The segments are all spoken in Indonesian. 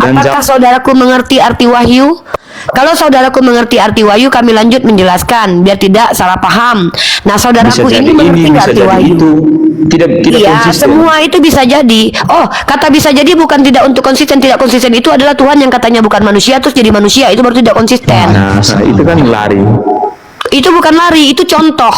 Apakah saudaraku mengerti arti wahyu? Kalau saudaraku mengerti arti wahyu, kami lanjut menjelaskan biar tidak salah paham. Nah, saudaraku ini mengerti arti wahyu. Tidak iya, konsisten. semua itu bisa jadi. Oh, kata bisa jadi bukan tidak untuk konsisten. Tidak konsisten itu adalah Tuhan yang katanya bukan manusia terus jadi manusia. Itu baru tidak konsisten. Nah, itu kan lari. Itu bukan lari, itu contoh.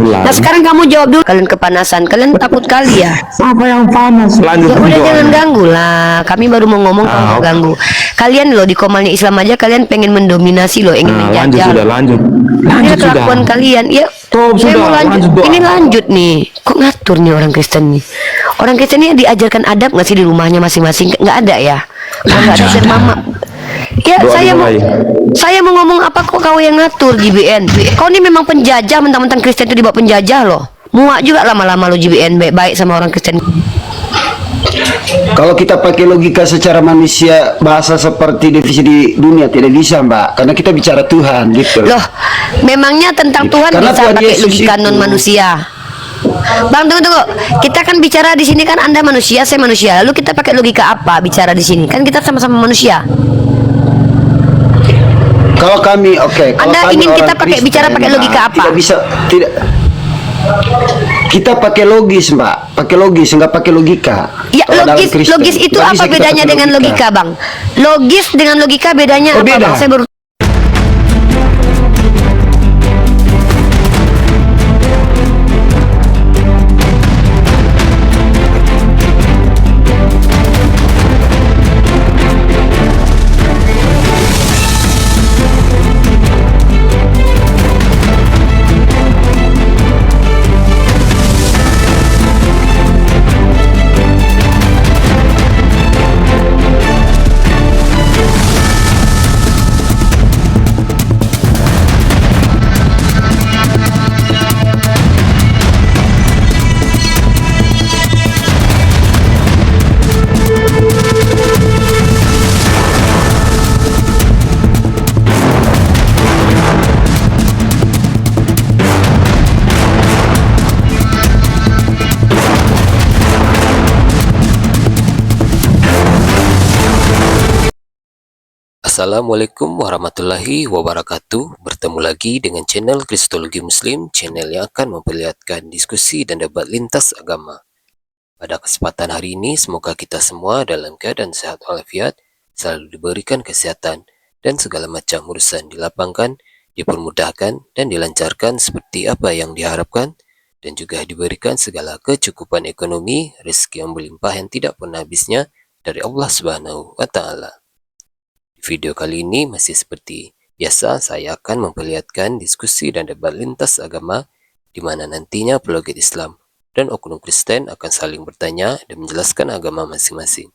Nah, sekarang kamu jawab dulu. Kalian kepanasan, kalian takut kali ya? Apa yang panas? Lanjut. Ya udah, jangan ganggu lah. Kami baru mau ngomong, kamu mau ganggu. Kalian loh di Komalnya Islam aja kalian pengen mendominasi loh, ingin menjajah. Lanjut Ini kelakuan kalian. Ya, saya mau lanjut. Ini lanjut nih. Kok ngatur nih orang Kristen nih? Orang Kristen ini diajarkan adab nggak sih di rumahnya masing-masing? Nggak ada ya? Nggak ada mama. Ya, saya mau ngomong apa kok kau yang ngatur, JBN? Kau ini memang penjajah, mentang-mentang Kristen itu dibawa penjajah loh. Muak juga lama-lama lo JBN baik sama orang Kristen. Kalau kita pakai logika secara manusia, bahasa seperti divisi di dunia tidak bisa, Mbak, karena kita bicara Tuhan gitu loh. Memangnya tentang Tuhan karena bisa Tuhan pakai Yesus logika itu non manusia? Bang, tunggu. Kita kan bicara di sini kan Anda manusia, saya manusia. Lalu kita pakai logika apa bicara di sini? Kan kita sama-sama manusia. Kalau kami, Anda ingin kita pakai bicara pakai logika apa? Tidak bisa, tidak. Kita pakai logis, Mbak. Pakai logis, nggak pakai logika. Ya, logis itu apa bedanya dengan logika, Bang? Logis dengan logika bedanya apa, beda. Bang? Saya baru Assalamualaikum warahmatullahi wabarakatuh. Bertemu lagi dengan channel Kristologi Muslim, channel yang akan memperlihatkan diskusi dan debat lintas agama. Pada kesempatan hari ini, semoga kita semua dalam keadaan sehat walafiat, selalu diberikan kesehatan, dan segala macam urusan dilapangkan, dipermudahkan, dan dilancarkan seperti apa yang diharapkan, dan juga diberikan segala kecukupan ekonomi, rezeki yang berlimpah yang tidak pernah habisnya dari Allah Subhanahu wa Ta'ala. Di video kali ini masih seperti biasa, saya akan memperlihatkan diskusi dan debat lintas agama di mana nantinya apologet Islam dan oknum Kristen akan saling bertanya dan menjelaskan agama masing-masing,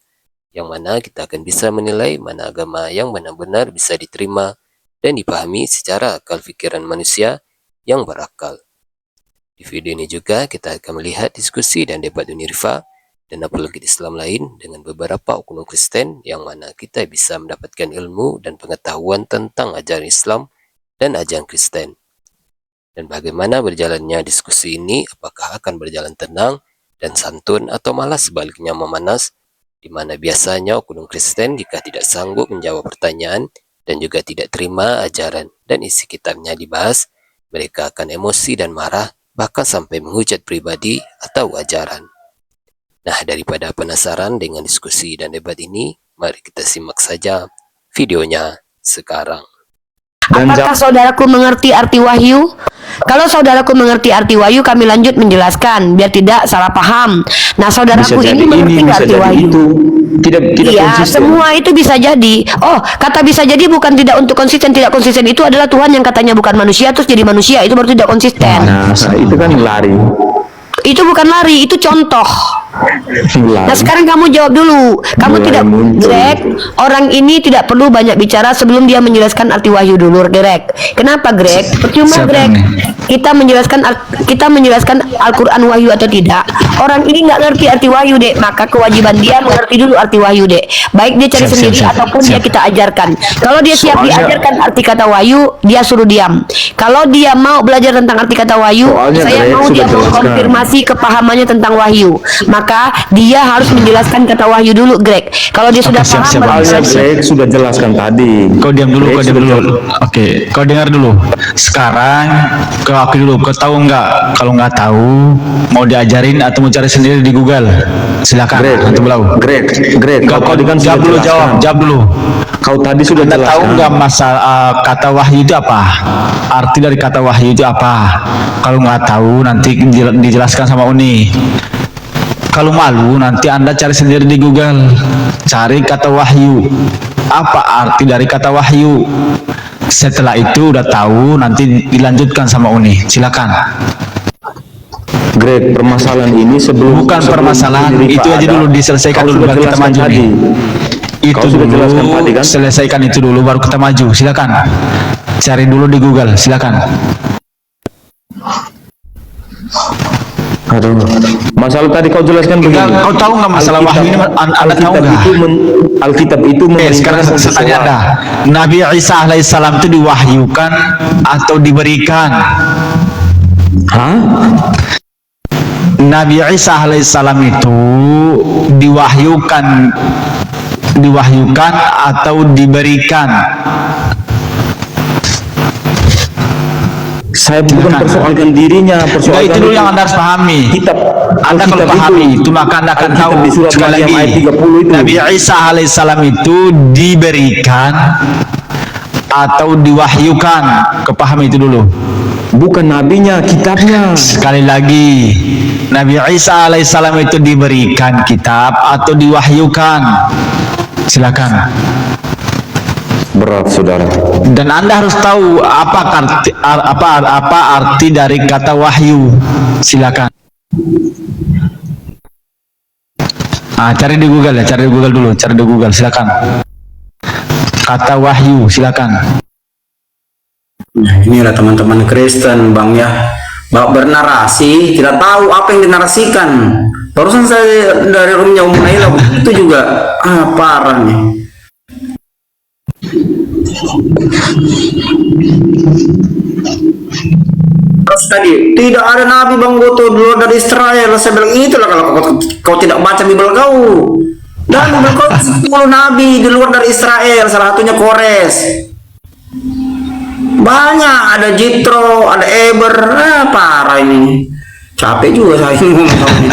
yang mana kita akan bisa menilai mana agama yang benar-benar bisa diterima dan dipahami secara akal pikiran manusia yang berakal. Di video ini juga kita akan melihat diskusi dan debat Unirfa dan apologet Islam lain dengan beberapa oknum Kristen, yang mana kita bisa mendapatkan ilmu dan pengetahuan tentang ajaran Islam dan ajaran Kristen. Dan bagaimana berjalannya diskusi ini, apakah akan berjalan tenang dan santun atau malah sebaliknya memanas, di mana biasanya oknum Kristen jika tidak sanggup menjawab pertanyaan dan juga tidak terima ajaran dan isi kitabnya dibahas, mereka akan emosi dan marah, bahkan sampai menghujat pribadi atau ajaran. Nah, daripada penasaran dengan diskusi dan debat ini, mari kita simak saja videonya sekarang. Apakah saudaraku mengerti arti wahyu? Kalau saudaraku mengerti arti wahyu, kami lanjut menjelaskan biar tidak salah paham. Nah, saudaraku ini mengerti arti wahyu. Tidak iya, konsisten. semua itu bisa jadi. Oh, kata bisa jadi bukan tidak untuk konsisten. Tidak konsisten itu adalah Tuhan yang katanya bukan manusia terus jadi manusia. Itu baru tidak konsisten. Nah, itu kan lari. Itu bukan lari, itu contoh. Nah, sekarang kamu jawab dulu. Kamu tidak, Greg, orang ini tidak perlu banyak bicara sebelum dia menjelaskan arti wahyu dulu, Greg. Kenapa, Greg? Percuma, Greg. Kita menjelaskan Al-Quran wahyu atau tidak. Orang ini nggak ngerti arti wahyu, Dek. Maka kewajiban dia mengerti dulu arti wahyu, Dek. Baik dia cari sendiri ataupun dia kita ajarkan. Kalau dia siap diajarkan arti kata wahyu, dia suruh diam. Kalau dia mau belajar tentang arti kata wahyu, saya mau dia mengkonfirmasi limitasi kepahamannya tentang wahyu. Maka dia harus menjelaskan kata wahyu dulu, Greg. Kalau dia sudah Oke, siap, paham, siap. Greg sudah jelaskan tadi. Kau diam dulu, Greg kau diam sudah dulu. Oke, kau dengar dulu. Sekarang kau aku dulu. Kau tahu nggak? Kalau nggak tahu, mau diajarin atau mau cari sendiri di Google? Silakan. Greg, Nanti belau. Greg, Kau tadi kan jawab sudah dulu, jelaskan. jawab dulu. Kau tadi sudah Anda tahu jelaskan. nggak masalah kata wahyu itu apa? Arti dari kata wahyu itu apa? Kalau nggak tahu, nanti dijelaskan sama Uni. Kalau malu, nanti Anda cari sendiri di Google. Cari kata wahyu. Apa arti dari kata wahyu? Setelah itu udah tahu, nanti dilanjutkan sama Uni. Silakan. Greg, permasalahan ini sebelum Bukan permasalahan, diri itu Pak aja Adam, dulu diselesaikan kau dulu, sudah baru kita jelaskan maju tadi. nih. Itu Kau sudah jelaskan dulu, tadi kan? selesaikan itu dulu, baru kita maju. Silakan. Cari dulu di Google. Silakan. Aduh, masalah tadi kau jelaskan begini. Kau tahu nggak masalah wahyu ini? Anda tahu nggak? Alkitab itu Sekarang memerintahkan saya tanya Anda, sesuatu. Nabi Isa alaihissalam itu diwahyukan atau diberikan? Hah? Nabi Isa alaihissalam itu diwahyukan atau diberikan? Saya bukan persoalkan dirinya, Nah, persoalkan itu dulu yang Anda harus pahami. kitab. Anda kalau Alkitab pahami itu maka Anda akan Alkitab tahu. di surat Sekali Maryam lagi, ayat 30 itu. Nabi Isa alaihissalam itu diberikan atau diwahyukan? Kepahami itu dulu. Bukan nabinya, kitabnya. Sekali lagi, Nabi Isa alaihissalam itu diberikan kitab atau diwahyukan? Silakan. Berat, saudara. Dan Anda harus tahu apa arti dari kata wahyu. Silakan. Cari di Google ya, cari di Google dulu, cari di Google. Silakan. Kata wahyu, silakan. Nah, inilah teman-teman Kristen, Bang ya. Bak bernarasi, tidak tahu apa yang dinarasikan. Barusan saya dari roomnya Naila itu juga parah nih. Terus tadi tidak ada nabi Bang Goto dulu dari Israel. Saya bilang itulah kalau kau tidak baca Bible kau. Dan Bible kau 10 nabi di luar dari Israel, salah satunya Kores. Banyak, ada Jitro, ada Eber, parah ini. Capek juga saya ngomong ini.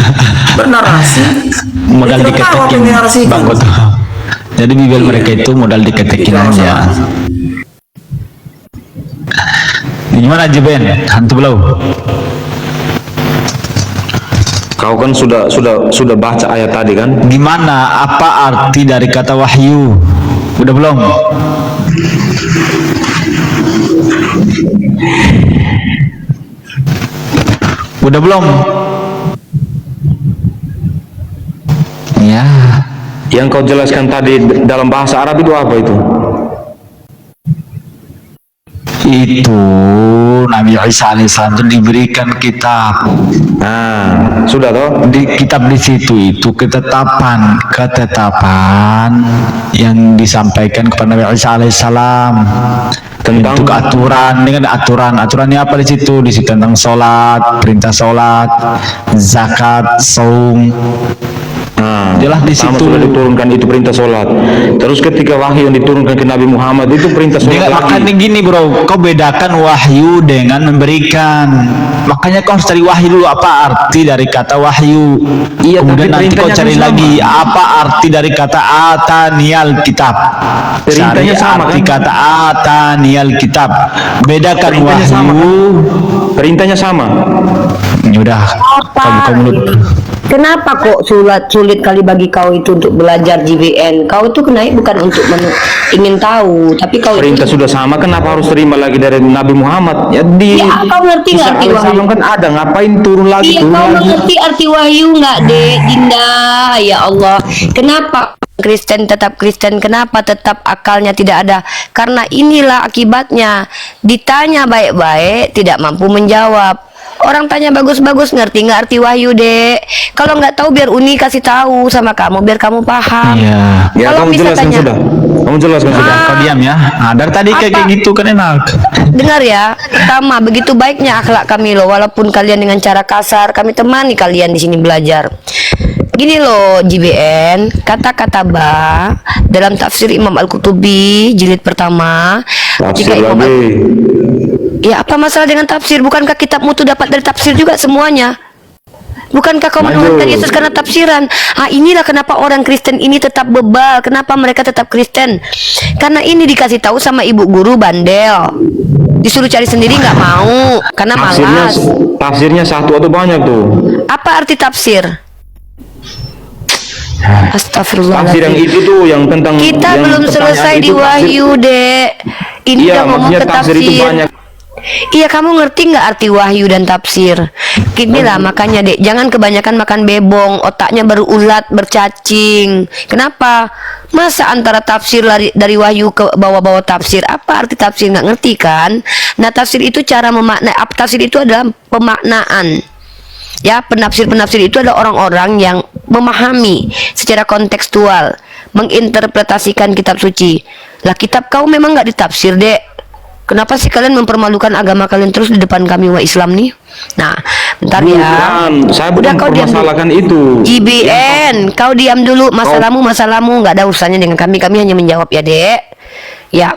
Bernarasi. Modal Dia tidak tahu apa yang dinarasikan. diketekin, Bang Koto. Jadi Bible mereka itu modal diketekin aja. Gimana aja Ben? Hantu belau. Kau kan sudah baca ayat tadi kan? Gimana? Apa arti dari kata wahyu? Udah belum? Udah belum? Ya. Yang kau jelaskan tadi dalam bahasa Arab itu apa itu? Itu Nabi Isa alaihissalam itu diberikan kitab. Nah, sudah toh? Di kitab di situ itu ketetapan yang disampaikan kepada Nabi Isa alaihissalam Tentang untuk aturan, dengan aturannya apa di situ tentang sholat, perintah sholat, zakat, saum. Nah, Jelas di pertama situ. sudah diturunkan itu perintah sholat. Terus ketika wahyu yang diturunkan ke Nabi Muhammad itu perintah sholat Makanya lagi. gini bro, kau bedakan wahyu dengan memberikan. Makanya kau harus cari wahyu dulu, apa arti dari kata wahyu. Iya, Kemudian tapi nanti kau perintahnya cari kan lagi sama. apa arti dari kata atanial kitab. Perintahnya Cari sama, arti kan? kata atanial kitab. Bedakan Perintahnya sama, wahyu. Perintahnya sama. Udah, kau buka mulut. Kenapa kok sulit kali bagi kau itu untuk belajar JBN? Kau itu naik bukan untuk ingin tahu, tapi kau Perintah itu, sudah sama, kenapa harus terima lagi dari Nabi Muhammad? Ya di Ya, kau ngerti nggak arti Isa wahyu? alaihissalam kan ada, ngapain turun lagi? Iya, Turun kau lagi. mengerti arti wahyu nggak, Dek Dinda? Ya Allah, kenapa Kristen tetap Kristen? Kenapa tetap akalnya tidak ada? Karena inilah akibatnya. Ditanya baik-baik, tidak mampu menjawab. Orang tanya bagus-bagus, ngerti nggak arti wahyu, Dek? Kalau nggak tahu biar Uni kasih tahu sama kamu biar kamu paham. Iya. Ya, Kalau kamu jelaskan misalnya- sudah. Kamu jelaskan sudah. Kau diam ya. Nah, dari tadi kayak Apa? gitu kan enak. Dengar ya, pertama begitu baiknya akhlak kami loh, walaupun kalian dengan cara kasar, kami temani kalian di sini belajar. Gini loh JBN, kata-kata ba dalam tafsir Imam Al-Qurtubi jilid pertama. Tafsir Imam lagi. Ya apa masalah dengan tafsir? Bukankah kitabmu tuh dapat dari tafsir juga semuanya? Bukankah kau Lanjut. menuhankan Yesus karena tafsiran? Ah, inilah kenapa orang Kristen ini tetap bebal. Kenapa mereka tetap Kristen? Karena ini dikasih tahu sama ibu guru bandel. Disuruh cari sendiri nggak mau karena Tafsirnya, malas. tafsirnya satu atau banyak tuh? Apa arti tafsir? Tafsir yang Astagfirullahaladzim. itu tuh yang tentang Kita yang belum pertanyaan selesai itu di tafsir- wahyu, Dek. Ini Iya, udah ngomong maksudnya ke tafsir itu tafsir. banyak. Iya, kamu ngerti nggak arti wahyu dan tafsir? Gini lah makanya, Dek, jangan kebanyakan makan bebong, otaknya berulat, bercacing. Kenapa? Masa antara tafsir dari wahyu ke bawa-bawa tafsir? Apa arti tafsir? Nggak ngerti kan? Nah, tafsir itu cara memaknai. Tafsir itu adalah pemaknaan. Ya, penafsir-penafsir itu adalah orang-orang yang memahami secara kontekstual, menginterpretasikan kitab suci. Lah, kitab kau memang nggak ditafsir, Dek. Kenapa sih kalian mempermalukan agama kalian terus di depan kami umat Islam nih? Nah, bentar ya. Bukan, saya bukan kau diam dulu. mempermasalahkan itu. JBN, kau diam dulu. Masalahmu nggak ada urusannya dengan kami. Kami hanya menjawab ya, Dek. Ya.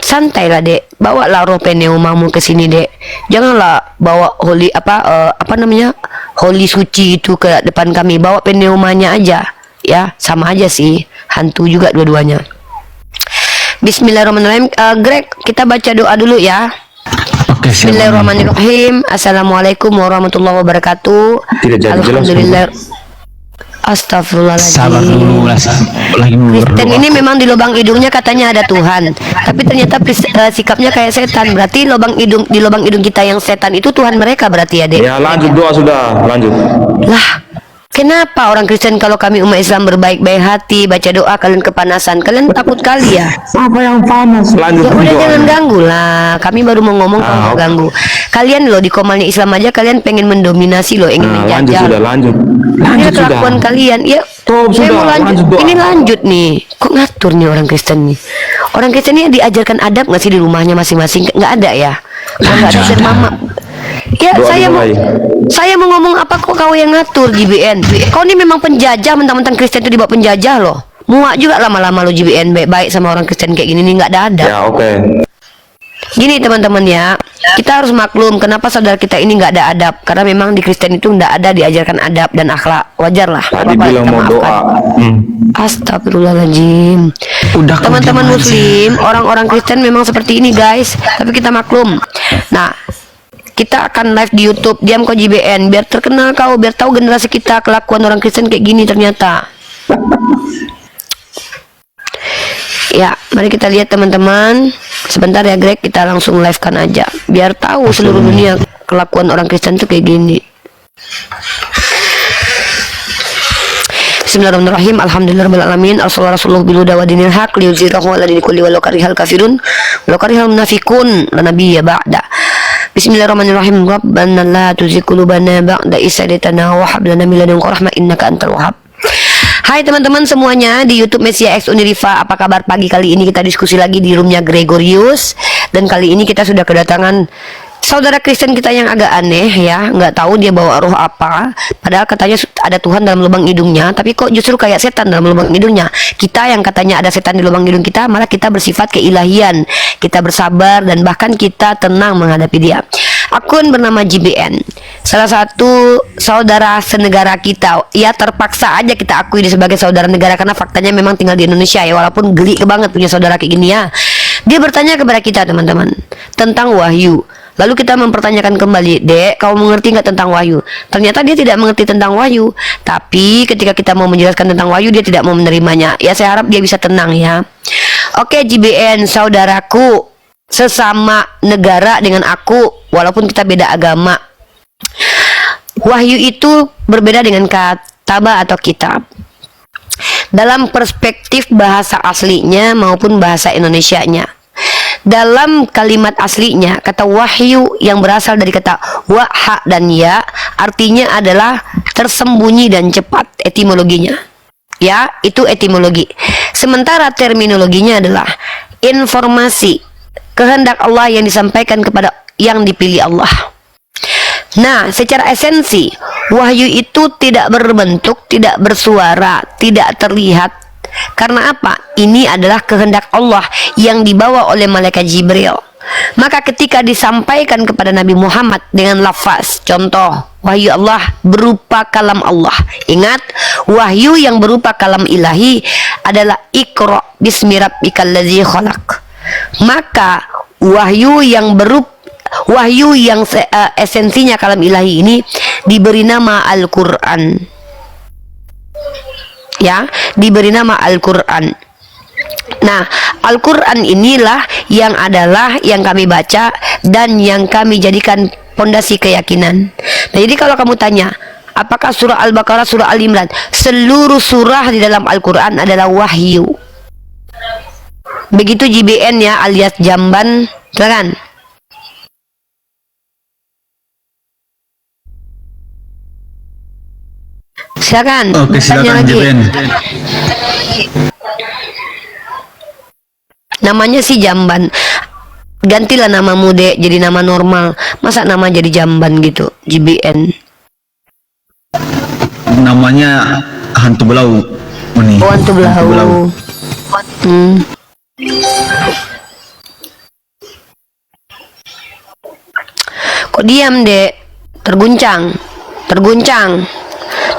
Santailah, Dek. Bawalah roh pneumamu ke sini, Dek. Janganlah bawa holy holy suci itu ke depan kami. Bawa pneumanya aja. Ya, sama aja sih. Hantu juga dua-duanya. Bismillahirrahmanirrahim. Greg, kita baca doa dulu ya. Oke, siap. Bismillahirrahmanirrahim. Assalamualaikum warahmatullahi wabarakatuh. Tidak jadi jelas. Alhamdulillah. Sabar Astagfirullahaladzim. dulu lagi Kristen berdoa. ini memang di lubang hidungnya katanya ada Tuhan, tapi ternyata sikapnya kayak setan. Berarti di lubang hidung kita yang setan itu Tuhan mereka berarti ya, Dek? Ya, lanjut doa sudah, lanjut. Lah, kenapa orang Kristen kalau kami umat Islam berbaik-baik hati, baca doa kalian kepanasan? Kalian takut kali ya? Apa yang panas? Lanjut Ya udah doa. jangan ganggu lah. Kami baru mau ngomong kalau mau oke. ganggu. Kalian loh di Komalnya Islam aja kalian pengen mendominasi loh, ingin Nah, lanjut menjajah. sudah, lanjut. Ini Lanjut sudah. kelakuan kalian. Ya, Stop, saya sudah, mau lanjut. lanjut doa. Ini lanjut nih. Kok ngatur nih orang Kristen nih? Orang Kristen ini diajarkan adab nggak sih di rumahnya masing-masing? Nggak ada ya? Kalau nggak ada Nggak ada. mama. Ya, Doa dimulai. saya mau ngomong apa kok kau yang ngatur JBN? Kau ini memang penjajah, mentang-mentang Kristen itu dibawa penjajah loh. Muak juga lama-lama lo JBN baik sama orang Kristen kayak gini nih, nggak ada adab. Ya, oke. Gini teman-teman ya, kita harus maklum kenapa saudara kita ini nggak ada adab, karena memang di Kristen itu nggak ada diajarkan adab dan akhlak. Wajar lah. Tadi Apa-apa bilang kita mau doa. maafkan. Astagfirullahaladzim. Udah, kau Teman-teman diam aja. Muslim, orang-orang Kristen memang seperti ini guys, tapi kita maklum. Nah, kita akan live di YouTube. Diam kau JBN, biar terkenal kau, biar tahu generasi kita kelakuan orang Kristen kayak gini ternyata. Ya, mari kita lihat teman-teman. Sebentar ya Greg, kita langsung live kan aja biar tahu seluruh dunia kelakuan orang Kristen tuh kayak gini. Bismillahirrahmanirrahim. Alhamdulillahirabbil alamin. Rasulullah biluda wa dinil haq liyuzhirahu ala dini kulli walau karihal kafirun walau karihal munafiqun la nabiyya ba'da. Bismillahirrahmanirrahim. Rabbana la tuzigh qulubana ba'da idh hadaytana wa hab lana min ladunka rahmah innaka antal wahhab. Hai teman-teman semuanya di YouTube Mesia X Unirifa. Apa kabar pagi kali ini? Kita diskusi lagi di roomnya Gregorius. Dan kali ini kita sudah kedatangan saudara Kristen kita yang agak aneh ya. Nggak tahu dia bawa roh apa. Padahal katanya ada Tuhan dalam lubang hidungnya, tapi kok justru kayak setan dalam lubang hidungnya. Kita yang katanya ada setan di lubang hidung kita, malah kita bersifat keilahian. Kita bersabar dan bahkan kita tenang menghadapi dia. Akun bernama JBN, salah satu saudara senegara kita. Ya terpaksa aja kita akui dia sebagai saudara negara karena faktanya memang tinggal di Indonesia ya. Walaupun geli banget punya saudara kayak gini ya. Dia bertanya kepada kita teman-teman tentang wahyu. Lalu kita mempertanyakan kembali, Dek, kau mengerti nggak tentang wahyu? Ternyata dia tidak mengerti tentang wahyu. Tapi ketika kita mau menjelaskan tentang wahyu, dia tidak mau menerimanya. Ya saya harap dia bisa tenang ya. Oke JBN, saudaraku, sesama negara dengan aku, walaupun kita beda agama. Wahyu itu berbeda dengan kataba atau kitab. Dalam perspektif bahasa aslinya maupun bahasa Indonesianya. Dalam kalimat aslinya, kata wahyu yang berasal dari kata waha dan ya, artinya adalah tersembunyi dan cepat, etimologinya. Ya, itu etimologi. Sementara terminologinya adalah informasi kehendak Allah yang disampaikan kepada yang dipilih Allah. Nah, secara esensi, wahyu itu tidak berbentuk, tidak bersuara, tidak terlihat. Karena apa? Ini adalah kehendak Allah yang dibawa oleh malaikat Jibril. Maka ketika disampaikan kepada Nabi Muhammad dengan lafaz, contoh, wahyu Allah berupa kalam Allah. Ingat, wahyu yang berupa kalam ilahi adalah Iqra bismi rabbikal ladzi khalaq. Maka wahyu yang esensinya kalam ilahi ini diberi nama Al-Quran, ya, diberi nama Al-Quran. Nah, Al-Quran inilah yang kami baca dan yang kami jadikan pondasi keyakinan. Nah, jadi kalau kamu tanya apakah surah Al-Baqarah, surah Al-Imran, seluruh surah di dalam Al-Quran adalah wahyu. Begitu JBN ya, alias jamban, silakan. Silakan. Oke, silakan JBN. Namanya si jamban. Gantilah nama mude jadi nama normal. Masa nama jadi jamban gitu, JBN. Namanya hantu belau. Ini. Oh, hantu belau. Kok diam, Dek? Terguncang.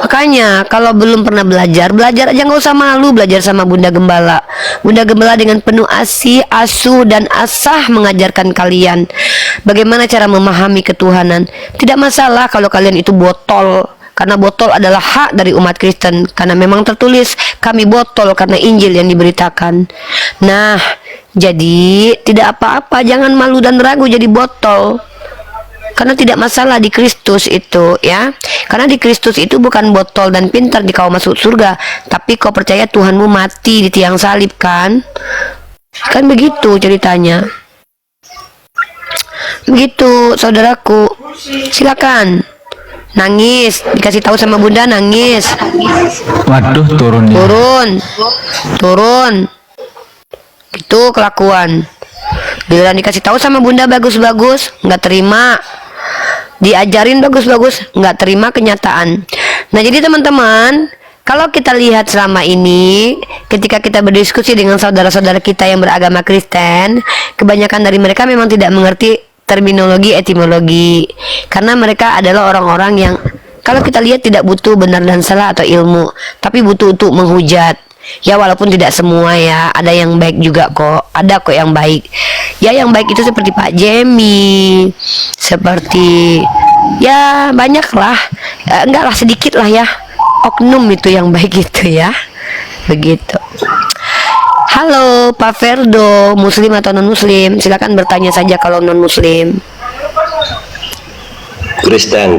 Makanya kalau belum pernah belajar aja, nggak usah malu belajar sama Bunda Gembala. Bunda Gembala dengan penuh asih, asuh dan asah mengajarkan kalian bagaimana cara memahami ketuhanan. Tidak masalah kalau kalian itu botol, karena botol adalah hak dari umat Kristen. Karena memang tertulis kami botol karena Injil yang diberitakan. Nah, jadi tidak apa-apa, jangan malu dan ragu jadi botol. Karena tidak masalah di Kristus itu, ya. Karena di Kristus itu bukan botol dan pintar di kau masuk surga, tapi kau percaya Tuhanmu mati di tiang salib, kan? Kan begitu ceritanya. Begitu, saudaraku. Silakan. Nangis, dikasih tahu sama Bunda nangis. Waduh, turun ya. Turun. Gitu kelakuan. Giliran dikasih tahu sama Bunda bagus-bagus, nggak terima. Diajarin bagus-bagus, nggak terima kenyataan. Nah, jadi teman-teman, kalau kita lihat selama ini, ketika kita berdiskusi dengan saudara-saudara kita yang beragama Kristen, kebanyakan dari mereka memang tidak mengerti terminologi etimologi, karena mereka adalah orang-orang yang kalau kita lihat tidak butuh benar dan salah atau ilmu, tapi butuh untuk menghujat. Ya, walaupun tidak semua ya, ada yang baik juga kok, ada kok yang baik. Ya, yang baik itu seperti Pak Jemi, seperti ya banyak lah, enggak lah, sedikit lah ya, oknum itu yang baik itu ya, begitu. Halo Pak Ferdo, muslim atau non muslim? Silakan bertanya saja kalau non muslim. Kristen.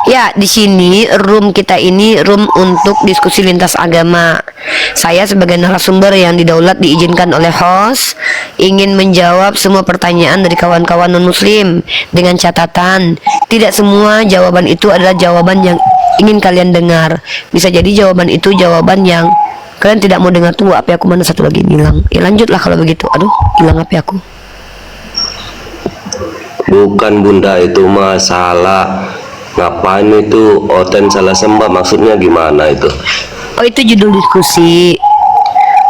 Ya, di sini room kita ini room untuk diskusi lintas agama. Saya sebagai narasumber yang didaulat diizinkan oleh host ingin menjawab semua pertanyaan dari kawan-kawan non-muslim dengan catatan tidak semua jawaban itu adalah jawaban yang ingin kalian dengar. Bisa jadi jawaban itu jawaban yang kalian tidak mau dengar. Tunggu, HP aku mana satu lagi hilang. Ya lanjutlah kalau begitu. Aduh, hilang HP aku. Bukan Bunda, itu masalah ngapain itu Oten salah sembah, maksudnya gimana itu? Oh, itu judul diskusi.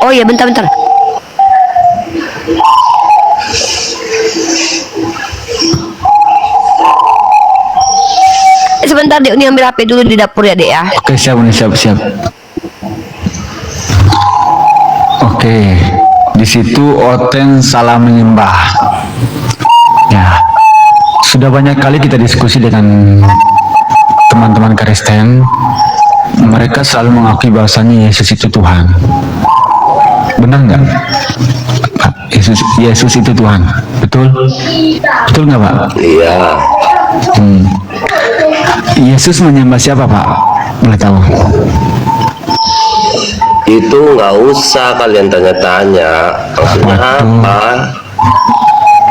Oh ya, bentar. Sebentar Dek, ini ambil HP dulu di dapur ya Dek ya. Oke, siap. Oke, di situ Oten salah menyembah. Ya, sudah banyak kali kita diskusi dengan teman-teman Kristen. Mereka selalu mengakui bahwasanya Yesus itu Tuhan. Benar nggak? Yesus itu Tuhan. Betul nggak Pak? Iya. Yesus menyembah siapa Pak? Boleh tahu? Itu nggak usah kalian tanya-tanya maksudnya apa.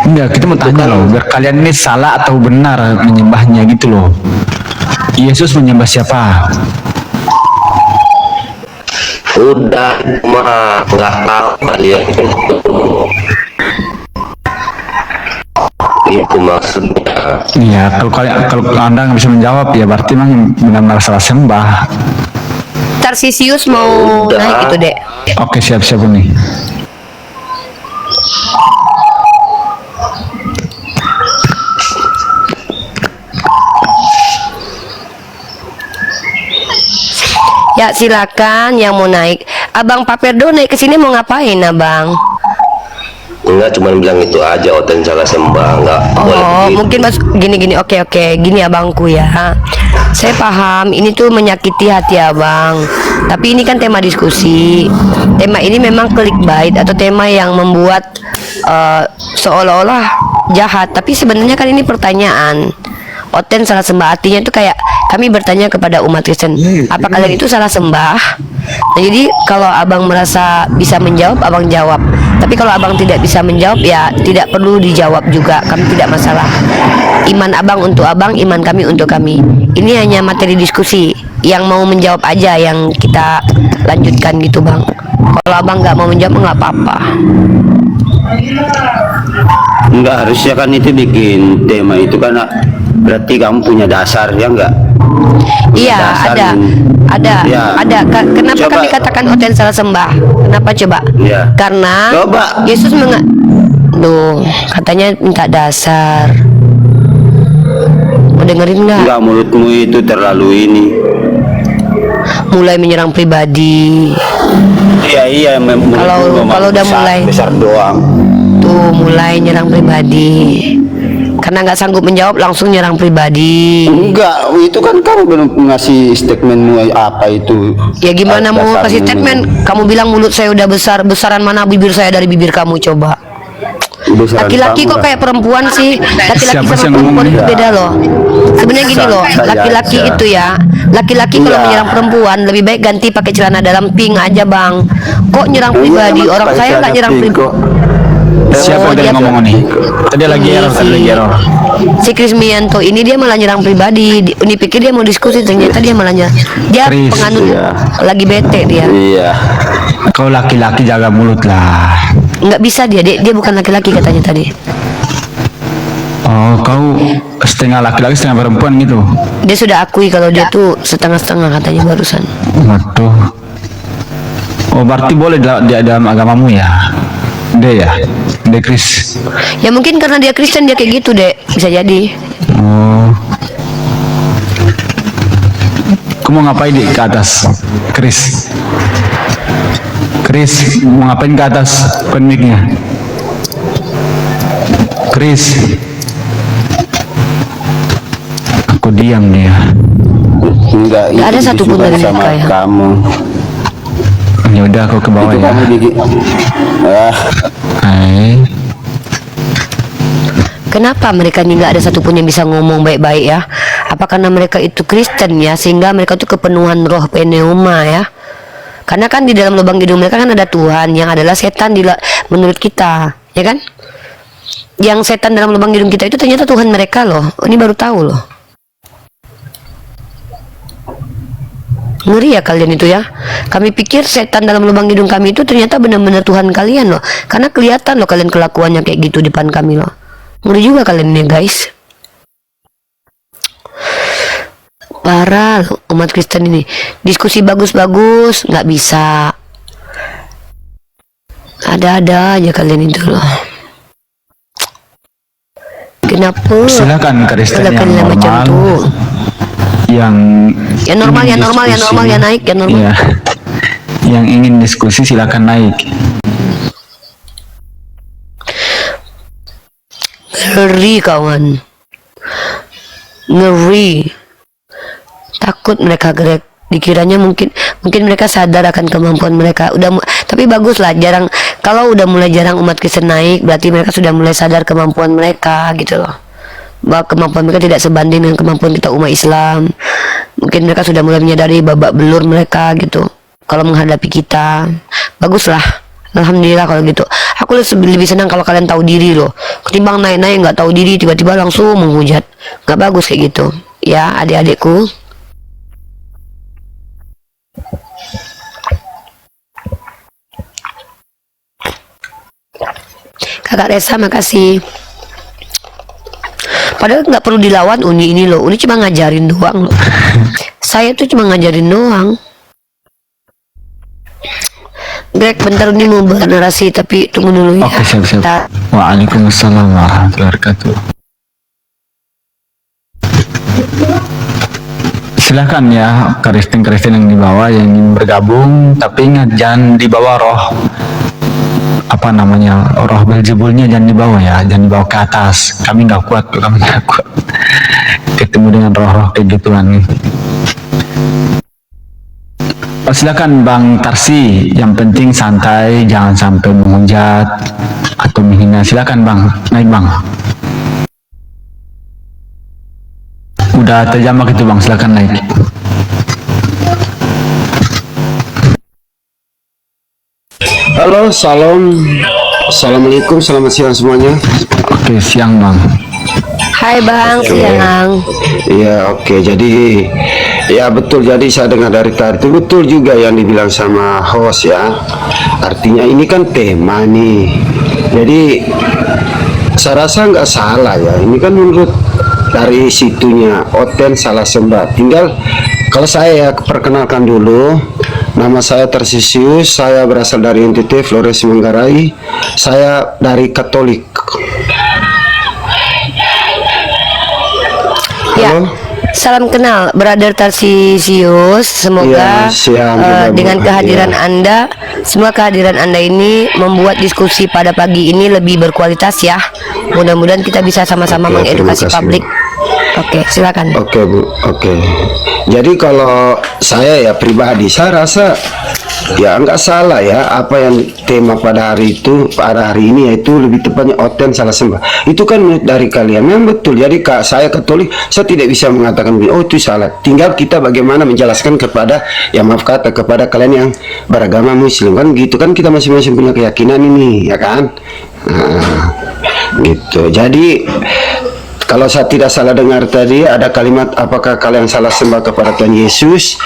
Enggak, kita mau tanya loh, biar kalian ini salah atau benar menyembahnya gitu loh. Yesus menyembah siapa? Udah mah nggak tahu kalian itu maksudnya. Iya, kalau Anda nggak bisa menjawab ya berarti memang benar-benar salah sembah. Tarsisius mau Udah. naik itu, Dek. Oke, siap-siap nih. Ya silakan yang mau naik. Abang Paperdo naik ke sini mau ngapain, Abang? Enggak, cuma bilang itu aja, Oten salah sembah, nggak boleh Oh, begitu. mungkin mas gini, oke, gini abangku ya. Saya paham ini tuh menyakiti hati abang. Tapi ini kan tema diskusi. Tema ini memang clickbait atau tema yang membuat seolah-olah jahat. Tapi sebenarnya kan ini pertanyaan. Oten salah sembah, artinya itu kayak kami bertanya kepada umat Kristen, apa kalian itu salah sembah? Nah, jadi kalau abang merasa bisa menjawab, abang jawab. Tapi kalau abang tidak bisa menjawab, ya tidak perlu dijawab juga. Kami tidak masalah. Iman abang untuk abang, iman kami untuk kami. Ini hanya materi diskusi. Yang mau menjawab aja yang kita lanjutkan gitu, bang. Kalau abang nggak mau menjawab, nggak apa-apa. Enggak, harusnya kan itu bikin tema itu kan berarti kamu punya dasar ya enggak? Iya, ada. Ya. Kenapa Coba. kami katakan Oten salah sembah? Kenapa coba? Ya. Karena Coba. Yesus Duh, katanya minta dasar. Mau dengerin nggak? Enggak, mulutmu itu terlalu ini. Mulai menyerang pribadi. Iya, Kalau udah mulai. besar doang. Tuh, mulai nyerang pribadi. Karena nggak sanggup menjawab, langsung nyerang pribadi. Enggak, itu kan kamu belum ngasih statementmu apa itu. Ya gimana mau Dasarmu. kasih statement? Kamu bilang mulut saya udah besar. Besaran mana bibir saya dari bibir kamu, coba. Besaran Laki-laki kamu kok lah. kayak perempuan sih. Laki-laki Siapa sama sih yang perempuan ngomong itu ini? beda loh. Sebenarnya gini loh, Saya laki-laki aja. itu ya, laki-laki kalau Iya. menyerang perempuan lebih baik ganti pakai celana dalam pink aja, bang. Kok nyerang Iya, pribadi? emang Orang pakai saya nggak celana nyerang pink pribadi. kok. Siapa yang tadi dia- ngomong nih? Tadi lagi Ini error, tadi lagi error. Si Krismianto ini dia malah nyerang pribadi. Ini pikir dia mau diskusi, ternyata dia malah nyerang. Dia Kris, penganut iya. lagi bete dia. Iya. Kau laki-laki jaga mulut lah. Nggak bisa dia bukan laki-laki katanya tadi. Oh, kau setengah laki-laki setengah perempuan gitu. Dia sudah akui kalau dia tuh setengah-setengah katanya barusan. Waduh. Oh, berarti boleh di dalam agamamu ya? Deh ya? Deh, Chris. Ya mungkin karena dia Kristen dia kayak gitu, Dek. Bisa jadi. Oh. Kau mau ngapain di ke atas, Chris? Chris, mau ngapain ke atas mic-nya? Chris. Aku diam dia. Enggak, Nggak ada itu satupun disukai dari sama mereka ya. kamu. Ya udah, aku ke bawah Itu ya. kamu Hai. Kenapa mereka ini nggak ada satupun yang bisa ngomong baik-baik ya? Apa karena mereka itu Kristen ya, sehingga mereka tuh kepenuhan roh pneuma ya? Karena kan di dalam lubang hidung mereka kan ada Tuhan yang adalah setan menurut kita, ya kan? Yang setan dalam lubang hidung kita itu ternyata Tuhan mereka loh. Ini baru tahu loh. Ngeri ya kalian itu ya. Kami pikir setan dalam lubang hidung kami itu ternyata benar-benar Tuhan kalian loh. Karena kelihatan loh kalian kelakuannya kayak gitu depan kami loh. Ngeri juga kalian ini guys. Parah loh umat Kristen ini. Diskusi bagus-bagus nggak bisa. Ada-ada aja kalian itu loh. Kenapa? Silakan Kristen yang kalian macam normal. tuh. Yang Ya normal, ingin ya normal, ya diskusi. normal, ya naik, ya normal. Iya. Yang ingin diskusi silakan naik. Ngeri kawan. Ngeri. Takut mereka Greg. Dikiranya mungkin mereka sadar akan kemampuan mereka. Tapi bagus lah, jarang kalau udah mulai jarang umat Kristen naik, berarti mereka sudah mulai sadar kemampuan mereka gitu loh. Bahwa kemampuan mereka tidak sebanding dengan kemampuan kita umat Islam. Mungkin mereka sudah mulai menyadari babak belur mereka gitu. kalau menghadapi kita. Baguslah. Alhamdulillah kalau gitu. Aku lebih senang kalau kalian tahu diri loh, ketimbang naik-naik nggak tahu diri tiba-tiba langsung menghujat. Nggak bagus kayak gitu. Ya adik-adikku. Kakak Resa, makasih. Padahal nggak perlu dilawan Uni ini loh. Uni cuma ngajarin doang loh. Saya tuh cuma ngajarin doang. Greg, bentar Uni mau bernarasi tapi tunggu dulu ya. Oke, siap. Bentar. Waalaikumsalam warahmatullahi wabarakatuh. Silakan ya Kristen-Kristen yang di bawah yang ingin bergabung, tapi ingat jangan dibawa roh roh Beelzebulnya, jangan dibawa ya, jangan dibawa ke atas. Kami nggak kuat, kami nggak kuat ketemu dengan roh-roh kayak gituan. Silakan Bang Tarsi, yang penting santai, jangan sampai menghujat atau menghina. Silakan Bang, naik Bang. Udah terjamah itu Bang, silakan naik. Halo, assalamualaikum, selamat siang semuanya. Oke, siang Bang. Hai Bang, siang. Iya, oke. Jadi ya betul, jadi saya dengar dari tadi itu betul juga yang dibilang sama host ya. Artinya ini kan tema nih. Jadi saya rasa nggak salah ya. Ini kan menurut dari situnya Oten salah sembah. Tinggal kalau saya ya perkenalkan dulu. Nama saya Tarsisius, saya berasal dari NTT Flores Manggarai. Saya dari Katolik. Ya, Halo? salam kenal Brother Tarsisius. Semoga Iya, siang juga, Bu. dengan kehadiran Iya. Anda, semua kehadiran Anda ini membuat diskusi pada pagi ini lebih berkualitas ya. Mudah-mudahan kita bisa sama-sama Oke, mengedukasi terima kasih, publik. Bu. Oke, silakan. Oke Bu, oke. Jadi kalau saya ya pribadi, saya rasa ya nggak salah ya apa yang tema pada hari ini yaitu lebih tepatnya Oten salah sembah. Itu kan menurut dari kalian memang betul. Jadi saya Katolik, saya tidak bisa mengatakan oh itu salah. Tinggal kita bagaimana menjelaskan kepada ya maaf kata kepada kalian yang beragama Muslim kan gitu kan, kita masing-masing punya keyakinan ini ya kan. Nah, gitu. Jadi kalau saya tidak salah dengar tadi ada kalimat apakah kalian salah sembah kepada Tuhan Yesus?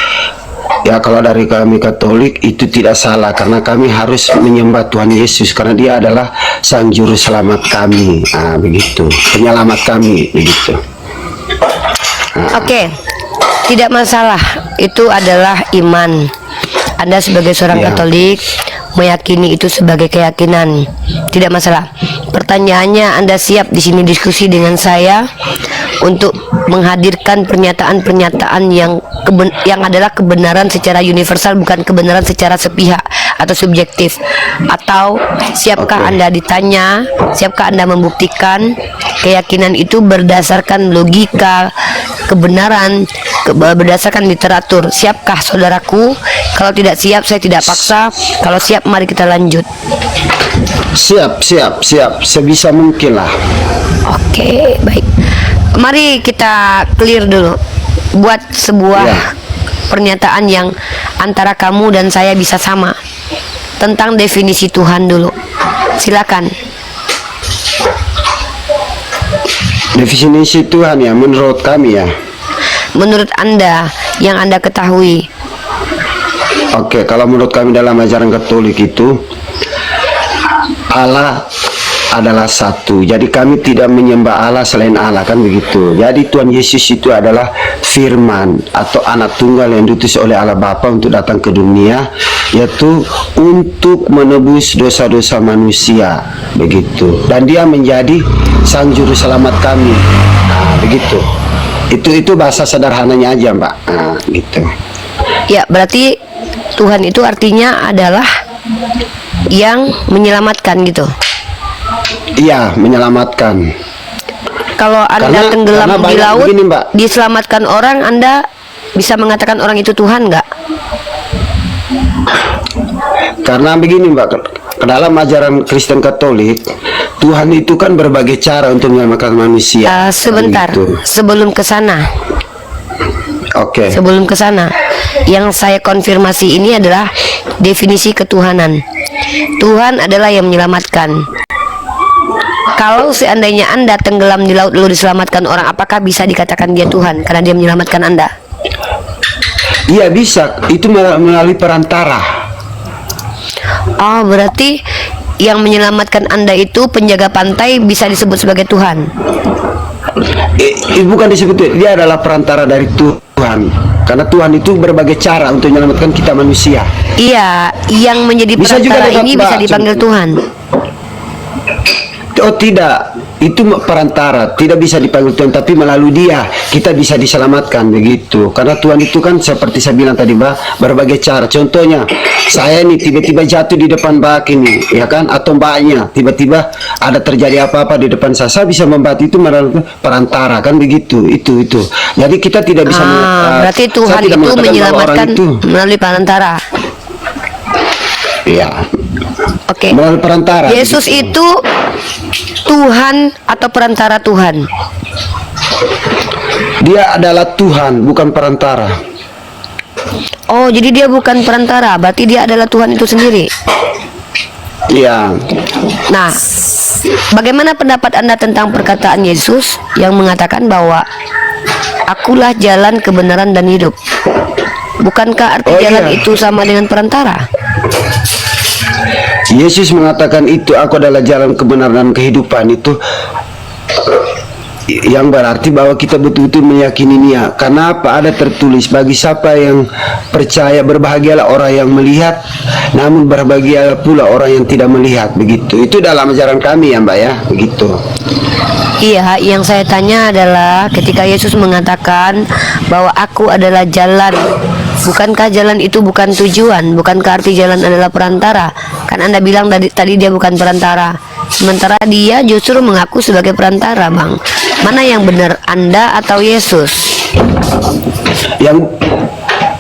Ya kalau dari kami Katolik itu tidak salah karena kami harus menyembah Tuhan Yesus karena Dia adalah Sang Juru Selamat kami. Nah, begitu. Penyelamat kami begitu. Oke, tidak masalah. Itu adalah iman. Anda sebagai seorang Ya. Katolik meyakini itu sebagai keyakinan, tidak masalah. Pertanyaannya, Anda siap di sini diskusi dengan saya untuk menghadirkan pernyataan-pernyataan yang adalah kebenaran secara universal, bukan kebenaran secara sepihak atau subjektif? Atau siapkah Oke. Anda ditanya, siapkah Anda membuktikan keyakinan itu berdasarkan logika, kebenaran, berdasarkan literatur? Siapkah saudaraku? Kalau tidak siap, saya tidak paksa. Kalau siap, mari kita lanjut. Siap, sebisa mungkin lah. Oke, baik. Mari kita clear dulu. Buat sebuah Ya. pernyataan yang antara kamu dan saya bisa sama. Tentang definisi Tuhan dulu. Silakan. Definisi Tuhan ya menurut kami ya. Menurut Anda, yang Anda ketahui. Oke, kalau menurut kami dalam ajaran Katolik itu Allah adalah satu. Jadi kami tidak menyembah Allah selain Allah kan begitu. Jadi Tuhan Yesus itu adalah firman atau anak tunggal yang diutus oleh Allah Bapa untuk datang ke dunia, yaitu untuk menebus dosa-dosa manusia begitu. Dan Dia menjadi Sang Juru Selamat kami. Nah, begitu. Itu bahasa sederhananya aja, Mbak. Nah, gitu. Ya, berarti Tuhan itu artinya adalah yang menyelamatkan gitu. Iya, menyelamatkan. Kalau Anda tenggelam karena di banyak laut, begini, Mbak. diselamatkan orang, Anda bisa mengatakan orang itu Tuhan nggak? Karena begini Mbak, ke dalam ajaran Kristen Katolik, Tuhan itu kan berbagai cara untuk menyelamatkan manusia. Sebentar, Gitu. sebelum ke sana, Oke. Sebelum ke sana, yang saya konfirmasi ini adalah definisi ketuhanan. Tuhan adalah yang menyelamatkan. Kalau seandainya Anda tenggelam di laut lalu diselamatkan orang, apakah bisa dikatakan dia Tuhan karena dia menyelamatkan Anda? Iya bisa, itu melalui perantara. Oh, berarti yang menyelamatkan Anda itu penjaga pantai bisa disebut sebagai Tuhan. Bukan disebut, dia adalah perantara dari Tuhan. Karena Tuhan itu berbagai cara untuk menyelamatkan kita manusia. Iya, yang menjadi Bisa juga perantara dengan ini bisa Mbak, dipanggil Tuhan. Oh tidak, itu perantara, tidak bisa dipanggil Tuhan, tapi melalui dia kita bisa diselamatkan begitu. Karena Tuhan itu kan seperti saya bilang tadi Mbak, berbagai cara. Contohnya, saya ini tiba-tiba jatuh di depan Mbak ini, ya kan? Atau Mbaknya tiba-tiba ada terjadi apa-apa di depan saya bisa membantu itu melalui perantara kan begitu. Itu. Jadi kita tidak bisa. Berarti Tuhan itu menyelamatkan melalui perantara. Iya. Oke. Melalui perantara. Yesus itu Tuhan atau perantara Tuhan? Dia adalah Tuhan, bukan perantara. Oh, jadi dia bukan perantara, berarti dia adalah Tuhan itu sendiri. Iya. Nah, bagaimana pendapat Anda tentang perkataan Yesus yang mengatakan bahwa akulah jalan, kebenaran, dan hidup? Bukankah arti jalan itu sama dengan perantara? Yesus mengatakan itu, aku adalah jalan, kebenaran, dan kehidupan. Itu yang berarti bahwa kita betul-betul meyakini dia. Karena apa? Ada tertulis, bagi siapa yang percaya, berbahagialah orang yang melihat, namun berbahagialah pula orang yang tidak melihat. Begitu. Itu dalam ajaran kami ya Mbak ya. Begitu. Iya, yang saya tanya adalah ketika Yesus mengatakan bahwa aku adalah jalan, bukankah jalan itu bukan tujuan? Bukankah arti jalan adalah perantara? Kan Anda bilang tadi dia bukan perantara, sementara dia justru mengaku sebagai perantara, Bang. Mana yang benar, Anda atau Yesus? Yang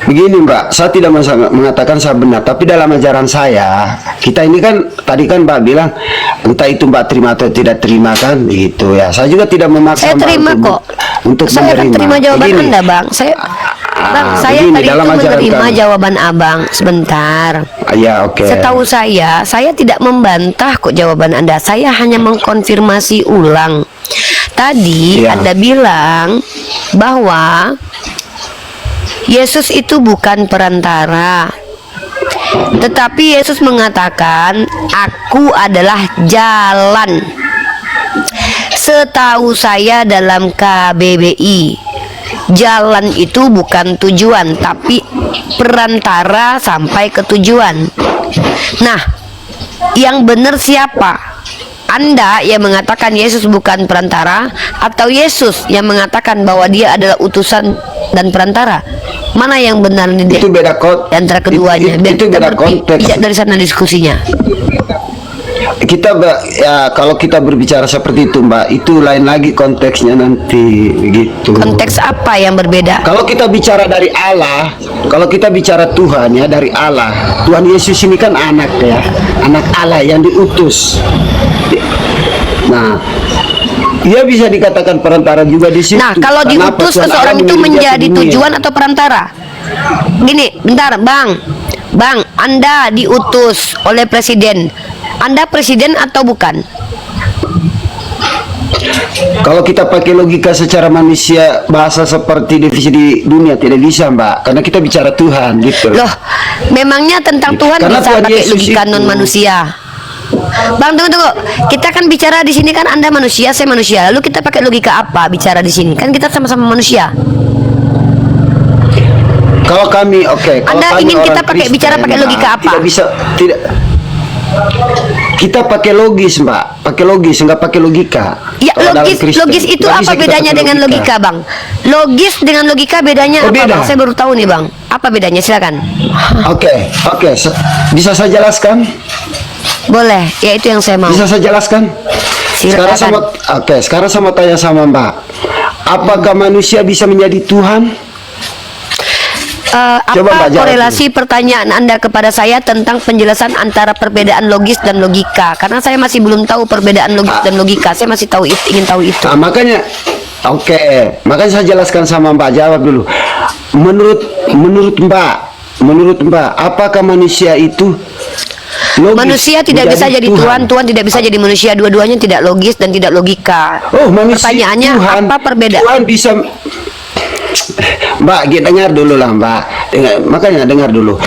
begini Mbak, saya tidak mengatakan saya benar, tapi dalam ajaran saya, kita ini kan tadi kan Mbak bilang entah itu Mbak terima atau tidak terima kan, gitu ya. Saya juga tidak memaksa. Saya terima Mbak untuk saya akan terima jawaban begini. Anda, Bang. Saya begini, tadi itu menerima kami. jawaban Abang. Sebentar. Ya, oke. Setahu saya tidak membantah kok jawaban Anda. Saya hanya mengkonfirmasi ulang. Tadi Anda bilang bahwa Yesus itu bukan perantara, tetapi Yesus mengatakan aku adalah jalan. Setahu saya dalam KBBI, jalan itu bukan tujuan, tapi perantara sampai ke tujuan. Nah, yang benar siapa? Anda yang mengatakan Yesus bukan perantara, atau Yesus yang mengatakan bahwa dia adalah utusan dan perantara? Mana yang benar nih? Itu beda konteks. Antara keduanya. Itu beda konteks. Tidak dari sana diskusinya. Kita ya kalau kita berbicara seperti itu Mbak, itu lain lagi konteksnya nanti gitu. Konteks apa yang berbeda? Kalau kita bicara dari Allah, kalau kita bicara Tuhan ya, dari Allah, Tuhan Yesus ini kan anak ya, anak Allah yang diutus. Nah, dia bisa dikatakan perantara juga di situ. Nah, kalau diutus seseorang itu menjadi tujuan atau perantara? Gini, bentar, Bang, Anda diutus oleh presiden. Anda presiden atau bukan? Kalau kita pakai logika secara manusia, bahasa seperti divisi di dunia tidak bisa Mbak, karena kita bicara Tuhan gitu. Loh, memangnya tentang Tuhan Karena bisa Tuhan pakai Yesus logika itu non manusia? Bang, tunggu. Kita kan bicara di sini kan Anda manusia, saya manusia. Lalu kita pakai logika apa bicara di sini? Kan kita sama-sama manusia. Kalau kami, oke. Anda ingin kita bicara pakai logika apa? Tidak bisa, tidak. Kita pakai logis Mbak, pakai logis, nggak pakai logika. Ya, logis itu apa bedanya dengan logika, Bang? Logis dengan logika bedanya apa, beda. Bang? Saya baru tahu nih, Bang. Apa bedanya? Silakan. Oke. Bisa saya jelaskan? Boleh, ya itu yang saya mau. Bisa saya jelaskan? Silakan. Sekarang sama tanya sama Mbak. Apakah manusia bisa menjadi Tuhan? Apa korelasi pertanyaan Anda kepada saya tentang penjelasan antara perbedaan logis dan logika? Karena saya masih belum tahu perbedaan logis dan logika. Saya masih ingin tahu itu. Makanya Oke, makanya saya jelaskan sama Mbak, jawab dulu. Menurut Mbak, apakah manusia itu logis? Manusia tidak bisa jadi Tuhan, Tuhan tidak bisa jadi manusia. Dua-duanya tidak logis dan tidak logika. Oh, manusia. Pertanyaannya Tuhan, apa perbedaan? Tuhan bisa. Mbak, dengar dulu lah Mbak. Makanya dengar dulu.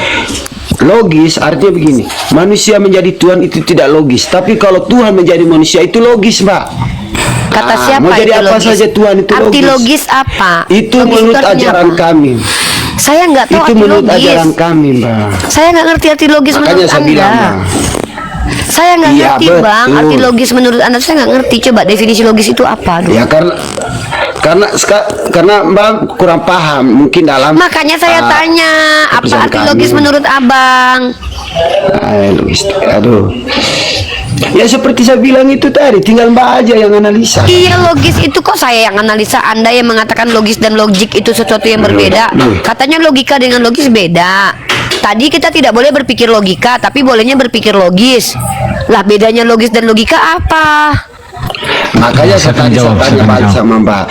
Logis artinya begini, manusia menjadi Tuhan itu tidak logis, tapi kalau Tuhan menjadi manusia itu logis, Mbak. Kata siapa mau jadi itu apa logis? saja Tuhan itu arti logis. Logis apa? Itu Logis menurut artinya ajaran apa? kami. Saya nggak tahu Itu arti menurut logis. ajaran kami, Mbak. Saya nggak ngerti arti logis Makanya menurut saya Anda. bilang, Mbak. Saya nggak Iya, ngerti Bang, betul. arti logis menurut Anda saya nggak ngerti. Coba definisi logis itu apa? Aduh. Ya karena Mbak kurang paham mungkin dalam. Makanya saya tanya, apa keputusan arti kami. logis menurut Abang? Logis, aduh. Ya seperti saya bilang itu tadi, tinggal Mbak aja yang analisa. Iya, logis itu kok saya yang analisa, Anda yang mengatakan logis dan logik itu sesuatu yang berbeda. Katanya logika dengan logis beda. Tadi kita tidak boleh berpikir logika, tapi bolehnya berpikir logis. Lah bedanya logis dan logika apa? Makanya saya tanya balik jawab. sama Mbak.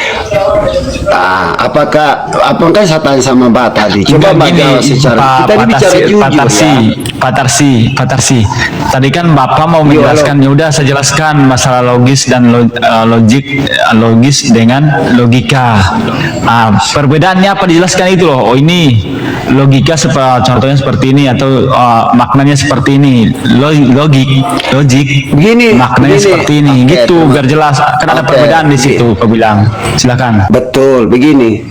Apakah saya tanya sama Mbak tadi? Coba Mbak jawab secara kita ini bicara jujur Pak Tarsi. Tadi kan Bapak mau menjelaskan, ya udah saya jelaskan masalah logis dan logis dengan logika. Perbedaannya apa dijelaskan itu loh. Oh ini logika contohnya seperti ini atau maknanya seperti ini. Logik Begini, maknanya seperti ini. Oke, Gitu biar jelas. Kan ada Oke, perbedaan di situ. Aku bilang. Silakan. betul, begini.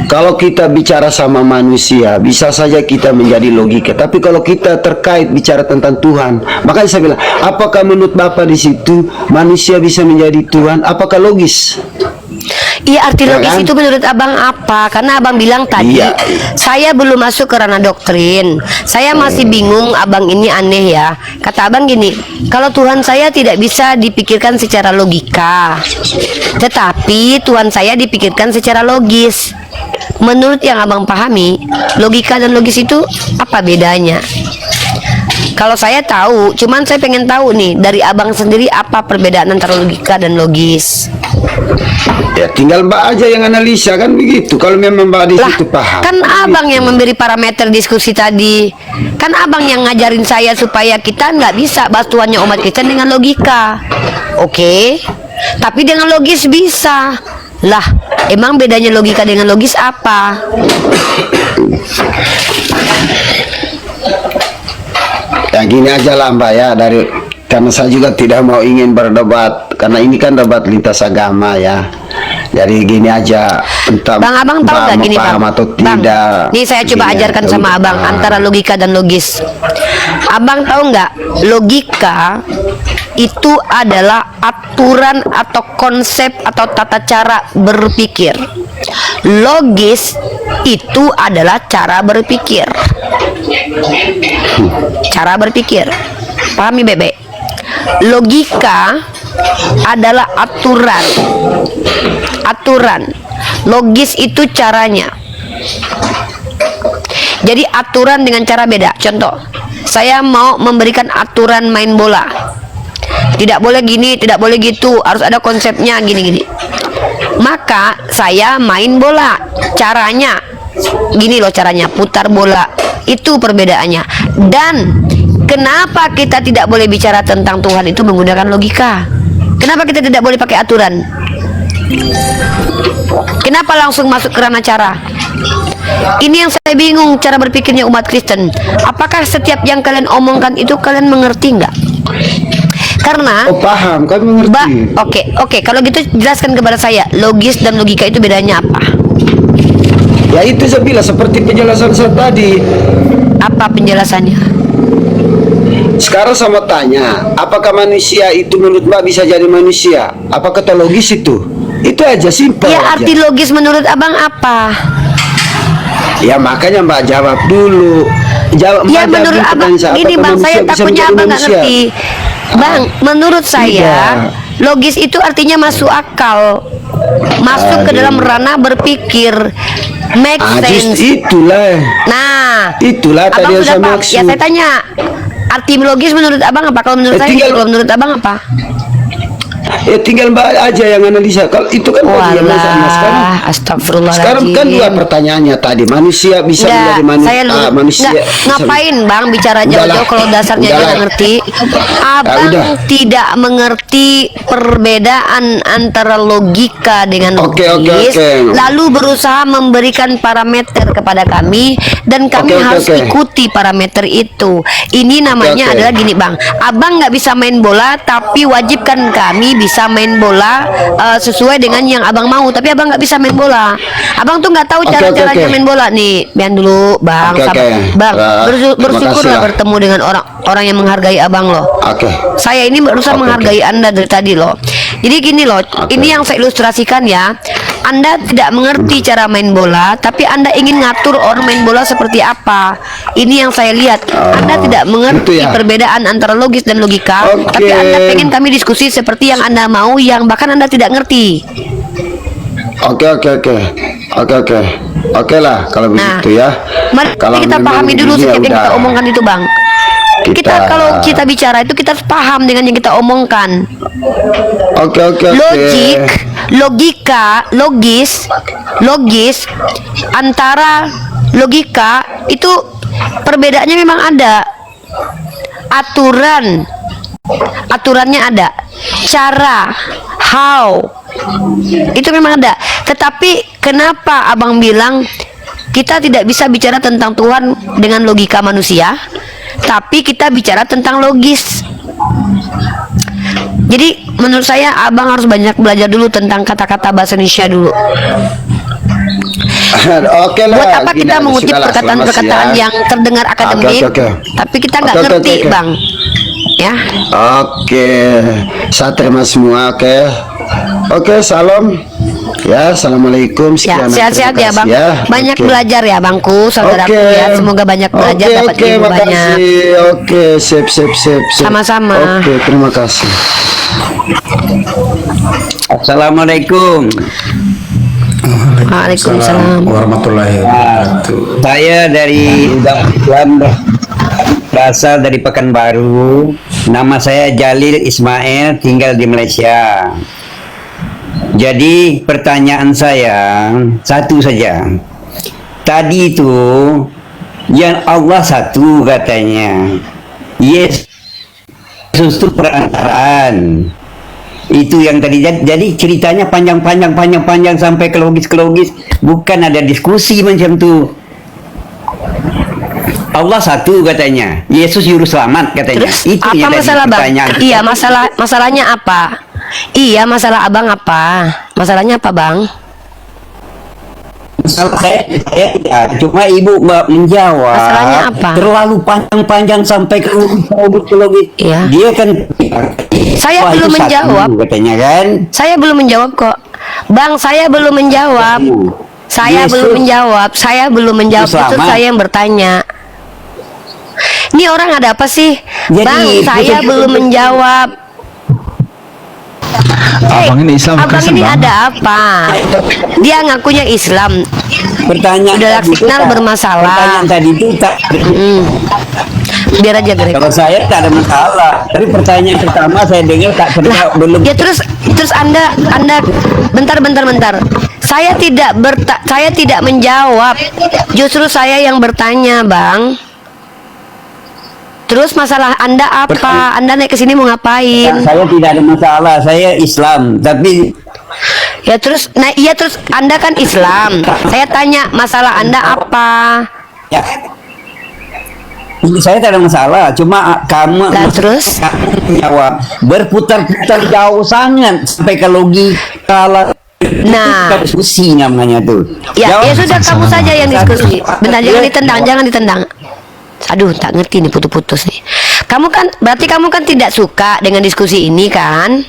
Kalau kita bicara sama manusia, bisa saja kita menjadi logika. Tapi kalau kita terkait bicara tentang Tuhan, makanya saya bilang, apakah menurut Bapak di situ manusia bisa menjadi Tuhan? Apakah logis? Iya, arti Ya logis kan? itu menurut Abang apa? Karena Abang bilang tadi, Iya. saya belum masuk ke ranah doktrin. Saya masih bingung, Abang ini aneh ya. Kata Abang gini, kalau Tuhan saya tidak bisa dipikirkan secara logika, tetapi Tuhan saya dipikirkan secara logis. Menurut yang Abang pahami, logika dan logis itu apa bedanya? Kalau saya tahu, cuman saya pengen tahu nih dari Abang sendiri apa perbedaan antara logika dan logis. Ya tinggal Mbak aja yang analisa kan begitu. Kalau memang Mbak di Lah, situ paham. kan Abang yang memberi parameter diskusi tadi. Kan Abang yang ngajarin saya supaya kita nggak bisa bahas Tuhannya umat Kristen dengan logika. Oke, tapi dengan logis bisa. Lah, emang bedanya logika dengan logis apa? Ya gini aja lah Mbak ya, karena saya juga tidak mau ingin berdebat, karena ini kan debat lintas agama ya. Jadi gini aja, entah Bang, Abang tahu Mbak nggak mau gini paham Bang? atau Bang, tidak. nih saya coba Gini ajarkan aja, sama udah. Abang antara logika dan logis. Abang tahu nggak, logika itu adalah aturan atau konsep atau tata cara berpikir. Logis itu adalah cara berpikir. Cara berpikir. Pahami Bebe? Logika adalah aturan. Aturan. Logis itu caranya. Jadi aturan dengan cara beda. Contoh, saya mau memberikan aturan main bola. Tidak boleh gini, tidak boleh gitu, harus ada konsepnya gini-gini. Maka saya main bola. Caranya gini loh, caranya putar bola. Itu perbedaannya. Dan kenapa kita tidak boleh bicara tentang Tuhan itu menggunakan logika? Kenapa kita tidak boleh pakai aturan? Kenapa langsung masuk ke ranah cara? Ini yang saya bingung, cara berpikirnya umat Kristen. Apakah setiap yang kalian omongkan itu kalian mengerti nggak? Karena paham, kami mengerti. Oke, kalau gitu jelaskan kepada saya, logis dan logika itu bedanya apa? Ya itu saya bilang seperti penjelasan saya tadi. Apa penjelasannya? Sekarang sama tanya, apakah manusia itu menurut Mbak bisa jadi manusia? Apa kata logis itu? Itu aja, simpel Ya, aja. arti logis menurut Abang apa? Ya makanya Mbak jawab dulu. Ya Mbak menurut jawab Abang, pertanyaan saya, ini apakah Bang, manusia saya bisa takutnya menjadi Abang nggak manusia? ngerti. Bang, menurut saya Tidak. logis itu artinya masuk akal, masuk ke dalam ranah berpikir, make Just sense. itulah. Nah, Itulah tadi Abang yang sudah saya tahu. maksud. Ya saya tanya, arti logis menurut Abang apa? Kalau menurut saya, tinggal- kalau menurut Abang apa? Ya tinggal Mbak aja yang analisa. Kalau itu kan bagian Walah, sekarang. Sekarang astagfirullahaladzim. kan dua pertanyaannya tadi. Manusia bisa menjadi saya manusia. nggak, ngapain Bang bicara jauh-jauh kalau dasarnya aja nggak ngerti. Abang udah. tidak mengerti perbedaan antara logika dengan Oke, logis, oke. lalu berusaha memberikan parameter kepada kami dan kami Oke, harus oke. ikuti parameter itu. Ini namanya Oke. adalah gini Bang, Abang nggak bisa main bola tapi wajibkan kami bisa main bola sesuai dengan yang Abang mau, tapi Abang nggak bisa main bola. Abang tuh nggak tahu Oke, cara-caranya oke. main bola nih. Biar dulu Bang, Oke, sabar. oke. Bang, Terima bersyukurlah kasih lah. bertemu dengan orang yang menghargai Abang loh. Oke. Saya ini berusaha Oke, menghargai Anda dari tadi loh. Jadi gini loh, ini yang saya ilustrasikan ya. Anda tidak mengerti cara main bola, tapi Anda ingin ngatur orang main bola seperti apa. Ini yang saya lihat. Anda tidak mengerti gitu ya. perbedaan antara logis dan logika, Oke. tapi Anda pengen kami diskusi seperti yang Anda mau, yang bahkan Anda tidak ngerti. Oke. Oke lah kalau Nah, begitu ya. mari Kalau kita memang pahami dulu begini, setiap ya yang kita udah. omongkan itu Bang. Kita kalau kita bicara itu kita harus paham dengan yang kita omongkan. Oke. Logik, logika, logis antara logika itu perbedaannya memang ada. Aturannya ada. Cara, how itu memang ada. Tetapi kenapa Abang bilang kita tidak bisa bicara tentang Tuhan dengan logika manusia, tapi kita bicara tentang logis. Jadi menurut saya Abang harus banyak belajar dulu tentang kata-kata bahasa Indonesia dulu. Oke lah. Buat apa gini kita aja, mengutip sudahlah, perkataan-perkataan selamat yang terdengar akademik, Oke. tapi kita nggak Oke, ngerti oke. Bang. Ya. Oke, saya terima semua. Oke, salam. Ya, assalamualaikum. Ya, Sekian. sehat-sehat ya terima Bang. kasih Banyak Oke. belajar ya Bangku, saudaraku Oke. ya. Semoga banyak belajar, dapat ilmu banyak. makasih. Oke, sip. Sama-sama. Oke, terima kasih. Assalamualaikum. Waalaikumsalam. warahmatullahi wabarakatuh. Saya dari Islam, berasal dari Pekanbaru. Nama saya Jalil Ismail, tinggal di Malaysia. Jadi pertanyaan saya satu saja. Tadi itu yang Allah satu katanya. Yesus itu perantaraan. Itu yang tadi, jadi ceritanya panjang sampai ke logis, bukan ada diskusi macam tu. Allah satu katanya, Yesus juru selamat katanya. Terus Itu apa yang tadi masalah Bang? pertanyaan. Iya, masalahnya apa? Iya, masalah Abang apa? Masalahnya apa Bang? Masalah saya tidak, cuma ibu menjawab. Masalahnya apa? Terlalu panjang sampai ke logis. Iya. Dia kan. Saya Wah, belum itu satu menjawab. katanya kan. Saya belum menjawab kok. Bang, saya belum menjawab. Saya Yesus. belum menjawab. Saya belum menjawab. Itu Selamat. saya yang bertanya. Ini orang ada apa sih? Jadi, Bang, saya belum menjawab. Abang ini Islam Abang Kristen, ini Bang. ada apa? Dia ngakunya Islam. Pertanyaan Udah tadi itu signal tak- bermasalah. Pertanyaan tadi itu tak. Biar aja Greg. Kalau saya tak ada masalah. Tapi pertanyaan pertama saya dengar tak terjawab belum. Ya terus Anda bentar. Saya tidak menjawab. Justru saya yang bertanya, Bang. Terus masalah Anda apa? Anda naik ke sini mau ngapain? Saya tidak ada masalah. Saya Islam. Tapi Ya terus, terus Anda kan Islam. Saya tanya masalah Anda apa? ya, saya tak ada masalah. Cuma kamu Lah, terus? menjawab berputar-putar jauh sangat sampai ke logika. Nah. Itu diskusi namanya tuh. Ya Jawab. sudah kamu saja yang diskusi. Bentar, jangan ditendang. Aduh, tak ngerti nih, putus-putus nih. Berarti kamu kan tidak suka dengan diskusi ini kan?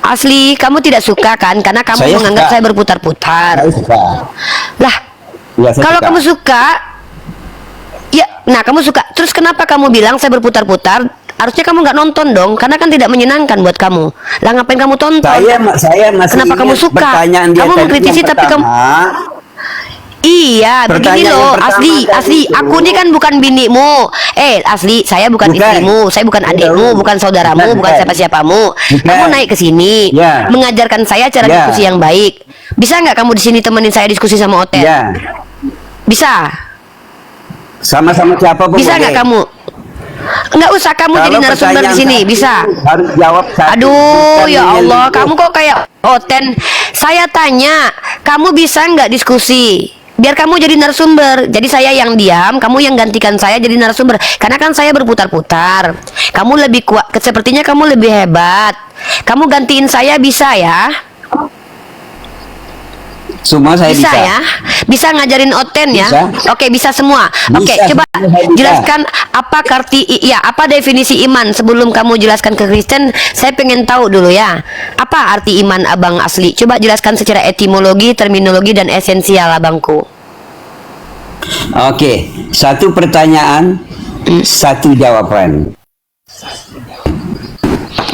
Asli, kamu tidak suka kan? Karena kamu Saya menganggap suka. saya berputar-putar. Saya suka. Lah, Ya, saya kalau suka. kamu suka, ya, nah kamu suka. Terus kenapa kamu bilang saya berputar-putar? Harusnya kamu nggak nonton dong, karena kan tidak menyenangkan buat kamu. Lah ngapain kamu tonton? Saya masih Kenapa kamu ingat suka? pertanyaan dia Kamu tadi mengkritisi yang tapi kamu pertama. Iya, begini Pertanyaan loh, yang pertama asli, tadi asli. itu. Aku ini kan bukan binimu. Asli, saya bukan Bukan. istrimu, saya bukan adikmu, bukan saudaramu, bukan siapa-siapamu. Kamu naik ke sini, Ya. mengajarkan saya cara Ya. diskusi yang baik. Bisa nggak kamu di sini temenin saya diskusi sama Oten? Ya, Bisa. sama-sama siapa pun Bisa boleh. nggak kamu? Nggak usah kamu jadi Kalau narasumber di pertanyaan sini, satu bisa. harus jawab satu. Aduh, Bukan ya Allah, menyelidiki. kamu kok kayak Oten. Saya tanya, kamu bisa nggak diskusi? Biar kamu jadi narasumber. Jadi saya yang diam, kamu yang gantikan saya jadi narasumber. Karena kan saya berputar-putar. Kamu lebih kuat, sepertinya kamu lebih hebat. Kamu gantiin saya bisa ya? Semua saya Bisa bisa. ya? Bisa ngajarin Oten ya? Bisa. Oke, bisa semua. Oke, Bisa, coba semua saya bisa. jelaskan apa apa definisi iman sebelum kamu jelaskan ke Kristen. Saya pengen tahu dulu ya. Apa arti iman Abang asli? Coba jelaskan secara etimologi, terminologi dan esensial Abangku. Oke, satu pertanyaan, satu jawaban.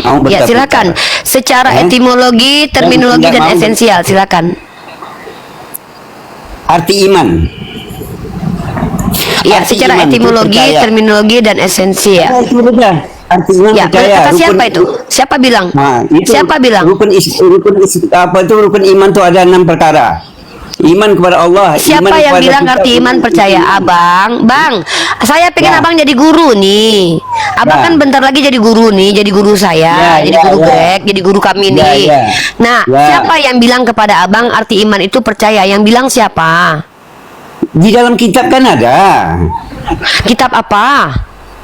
Mau Ya, bertanya? silakan. Secara Eh? etimologi, terminologi Tidak dan mau. esensial, silakan. Arti iman. Ya, Arti secara iman itu etimologi, percaya. terminologi dan esensial. Ya, itu saja. Arti iman Ya, percaya. kata Rukun- siapa itu? Siapa bilang? Nah, itu Siapa bilang? Rukun apa itu rukun iman itu ada 6 perkara. Iman kepada Allah. Siapa iman yang kepada bilang kitab, arti iman percaya? Abang, Bang, saya pengen Ya. abang jadi guru nih. Abang Ya. kan bentar lagi jadi guru nih, jadi guru saya, Ya, jadi ya, guru ya. Greg, jadi guru kami Ya, nih. ya. Nah, Ya. siapa yang bilang kepada abang arti iman itu percaya? Yang bilang siapa? Di dalam kitab kan ada. Kitab apa?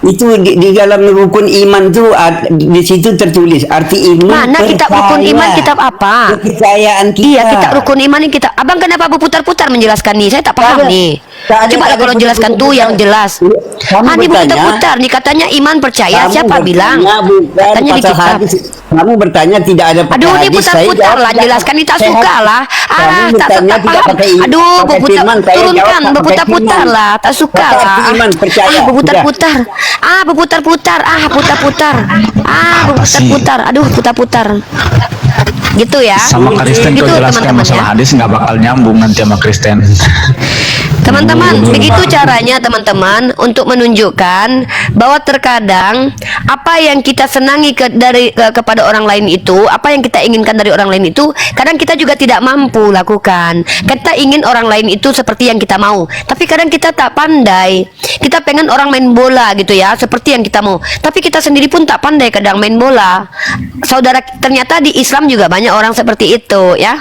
Itu di dalam rukun iman tuh di situ tertulis arti iman. Mana kitab rukun percaya. iman? Kitab apa? Kepercayaan kita. Iya, kitab rukun iman ini kita. Abang kenapa berputar-putar menjelaskan nih? Saya tak paham Tak ada. nih. Tak ada, Coba tak ada kalau jelaskan tuh putar-putar. yang jelas. Kamu Ini bertanya- berputar nih katanya iman percaya. Kamu Siapa bertanya bilang? bukan Katanya di pasal kitab. hadis. Kamu bertanya tidak ada pakai Aduh, ini hadis. Saya putar-putar jawab lah, tidak jelaskan ini tak pakai suka hadis. lah. Kamu Tak bertanya tidak paham. pakai Aduh, pakai berputar, firman, saya jawab turunkan, tak pakai berputar-putar firman. lah, tak suka Pakai lah. arti iman percaya. Berputar-putar. Berputar-putar. Putar-putar. Berputar-putar. Aduh, putar-putar. Gitu ya. Sama Kristen Gitu, kau jelaskan teman-teman masalah ya. hadis nggak bakal nyambung nanti sama Kristen. Teman-teman, begitu caranya teman-teman untuk menunjukkan bahwa terkadang apa yang kita senangi kepada orang lain itu, apa yang kita inginkan dari orang lain itu, kadang kita juga tidak mampu lakukan. Kita ingin orang lain itu seperti yang kita mau, tapi kadang kita tak pandai. Kita pengen orang main bola gitu ya, seperti yang kita mau, tapi kita sendiri pun tak pandai kadang main bola. Saudara, ternyata di Islam juga banyak orang seperti itu ya.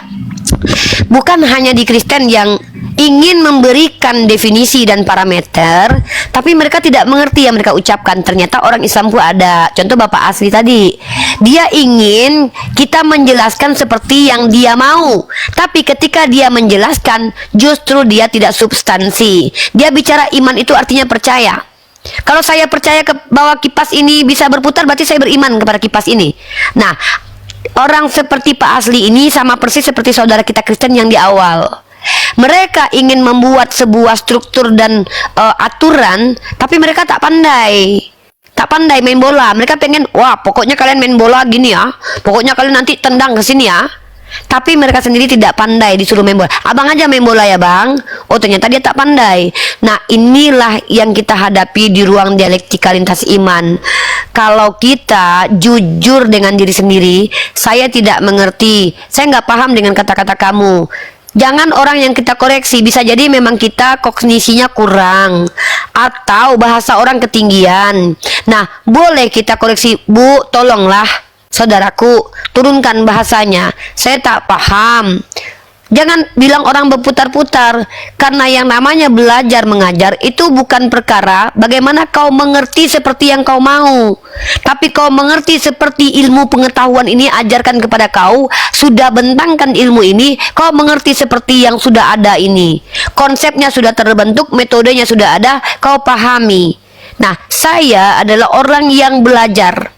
Bukan hanya di Kristen yang ingin memberikan definisi dan parameter, tapi mereka tidak mengerti yang mereka ucapkan. Ternyata orang Islam pun ada. Contoh Bapak Asli tadi, dia ingin kita menjelaskan seperti yang dia mau, tapi ketika dia menjelaskan, justru dia tidak substansi. Dia bicara iman itu artinya percaya. Kalau saya percaya bahwa kipas ini bisa berputar, berarti saya beriman kepada kipas ini. Nah, orang seperti Pak Asli ini sama persis seperti saudara kita Kristen yang di awal. Mereka ingin membuat sebuah struktur dan aturan, tapi mereka tak pandai. Tak pandai main bola. Mereka pengen, wah pokoknya kalian main bola gini ya. Pokoknya kalian nanti tendang ke sini ya. Tapi mereka sendiri tidak pandai disuruh main bola. Abang aja main bola ya bang. Oh ternyata dia tak pandai. Nah inilah yang kita hadapi di ruang dialektika lintas iman. Kalau kita jujur dengan diri sendiri, saya tidak mengerti, saya nggak paham dengan kata-kata kamu. Jangan orang yang kita koreksi, bisa jadi memang kita kognisinya kurang atau bahasa orang ketinggian. Nah, boleh kita koreksi, Bu, tolonglah saudaraku, turunkan bahasanya. Saya tak paham. Jangan bilang orang berputar-putar, karena yang namanya belajar mengajar itu bukan perkara bagaimana kau mengerti seperti yang kau mau, tapi kau mengerti seperti ilmu pengetahuan ini ajarkan kepada kau, sudah bentangkan ilmu ini, kau mengerti seperti yang sudah ada ini, konsepnya sudah terbentuk, metodenya sudah ada, kau pahami. Nah, saya adalah orang yang belajar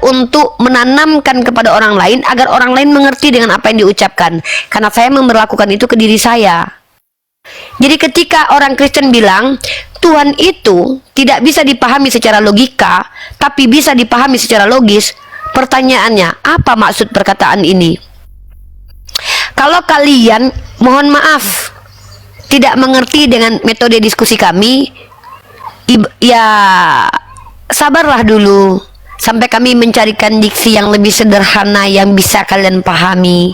untuk menanamkan kepada orang lain agar orang lain mengerti dengan apa yang diucapkan, karena saya memperlakukan itu ke diri saya. Jadi ketika orang Kristen bilang Tuhan itu tidak bisa dipahami secara logika tapi bisa dipahami secara logis, pertanyaannya apa maksud perkataan ini? Kalau kalian, mohon maaf, tidak mengerti dengan metode diskusi kami, ya sabarlah dulu sampai kami mencarikan diksi yang lebih sederhana yang bisa kalian pahami.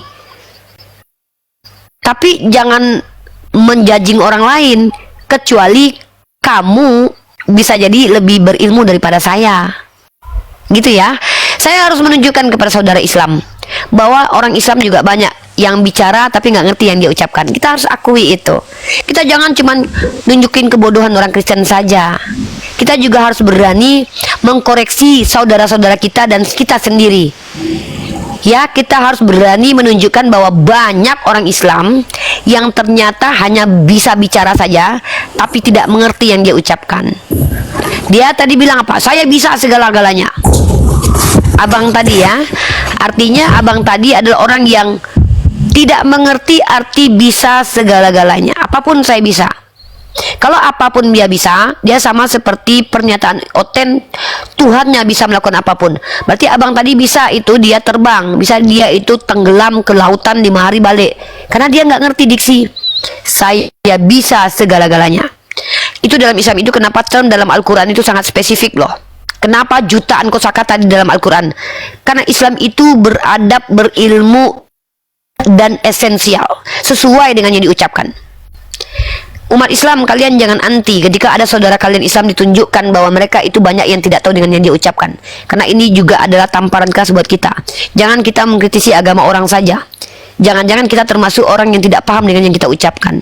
Tapi jangan menjudging orang lain, kecuali kamu bisa jadi lebih berilmu daripada saya, gitu ya. Saya harus menunjukkan kepada saudara Islam bahwa orang Islam juga banyak yang bicara tapi nggak ngerti yang dia ucapkan. Kita harus akui itu. Kita jangan cuma nunjukin kebodohan orang Kristen saja. Kita juga harus berani mengkoreksi saudara-saudara kita dan kita sendiri. Ya, kita harus berani menunjukkan bahwa banyak orang Islam yang ternyata hanya bisa bicara saja tapi tidak mengerti yang dia ucapkan. Dia tadi bilang apa? Saya bisa segala-galanya. Abang tadi ya, artinya abang tadi adalah orang yang tidak mengerti arti bisa segala-galanya. Apapun saya bisa. Kalau apapun dia bisa, dia sama seperti pernyataan Oten, Tuhannya bisa melakukan apapun. Berarti abang tadi bisa itu dia terbang, bisa dia itu tenggelam ke lautan 5 hari balik. Karena dia nggak ngerti diksi. Saya bisa segala-galanya. Itu dalam Islam itu kenapa term dalam Al-Quran itu sangat spesifik loh. Kenapa jutaan kosakata di dalam Al-Quran? Karena Islam itu beradab, berilmu, dan esensial sesuai dengan yang diucapkan. Umat Islam, kalian jangan anti ketika ada saudara kalian Islam ditunjukkan bahwa mereka itu banyak yang tidak tahu dengan yang dia ucapkan. Karena ini juga adalah tamparan keras buat kita. Jangan kita mengkritisi agama orang saja. Jangan-jangan kita termasuk orang yang tidak paham dengan yang kita ucapkan.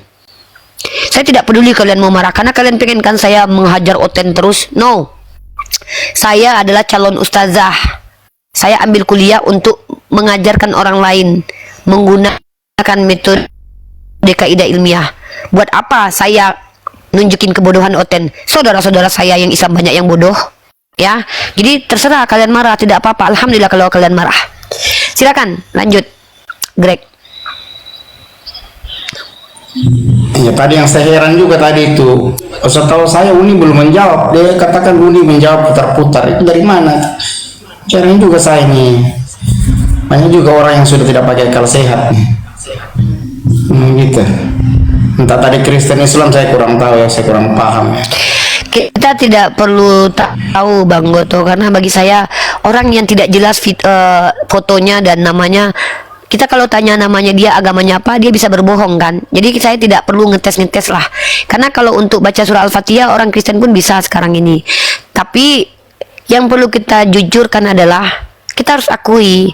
Saya tidak peduli kalian mau marah karena kalian pengen kan saya menghajar Oten terus. No. Saya adalah calon ustazah. Saya ambil kuliah untuk mengajarkan orang lain menggunakan metode kaidah ilmiah. Buat apa saya nunjukin kebodohan Oten? Saudara-saudara saya yang Islam banyak yang bodoh, ya. Jadi terserah kalian marah, tidak apa-apa. Alhamdulillah kalau kalian marah. Silakan lanjut, Greg. Ya tadi yang saya heran juga tadi itu, setahu saya Uni belum menjawab. Dia katakan Uni menjawab putar-putar. Itu dari mana? Caranya juga saya nih. Banyak juga orang yang sudah tidak pakai akal sehat. Gitu. Entah tadi Kristen Islam saya kurang tahu ya, saya kurang paham ya. Kita tidak perlu tahu Bang Goto karena bagi saya orang yang tidak jelas fotonya dan namanya, kita kalau tanya namanya dia agamanya apa dia bisa berbohong kan. Jadi saya tidak perlu ngetes lah. Karena kalau untuk baca surah Al-Fatihah orang Kristen pun bisa sekarang ini. Tapi yang perlu kita jujurkan adalah kita harus akui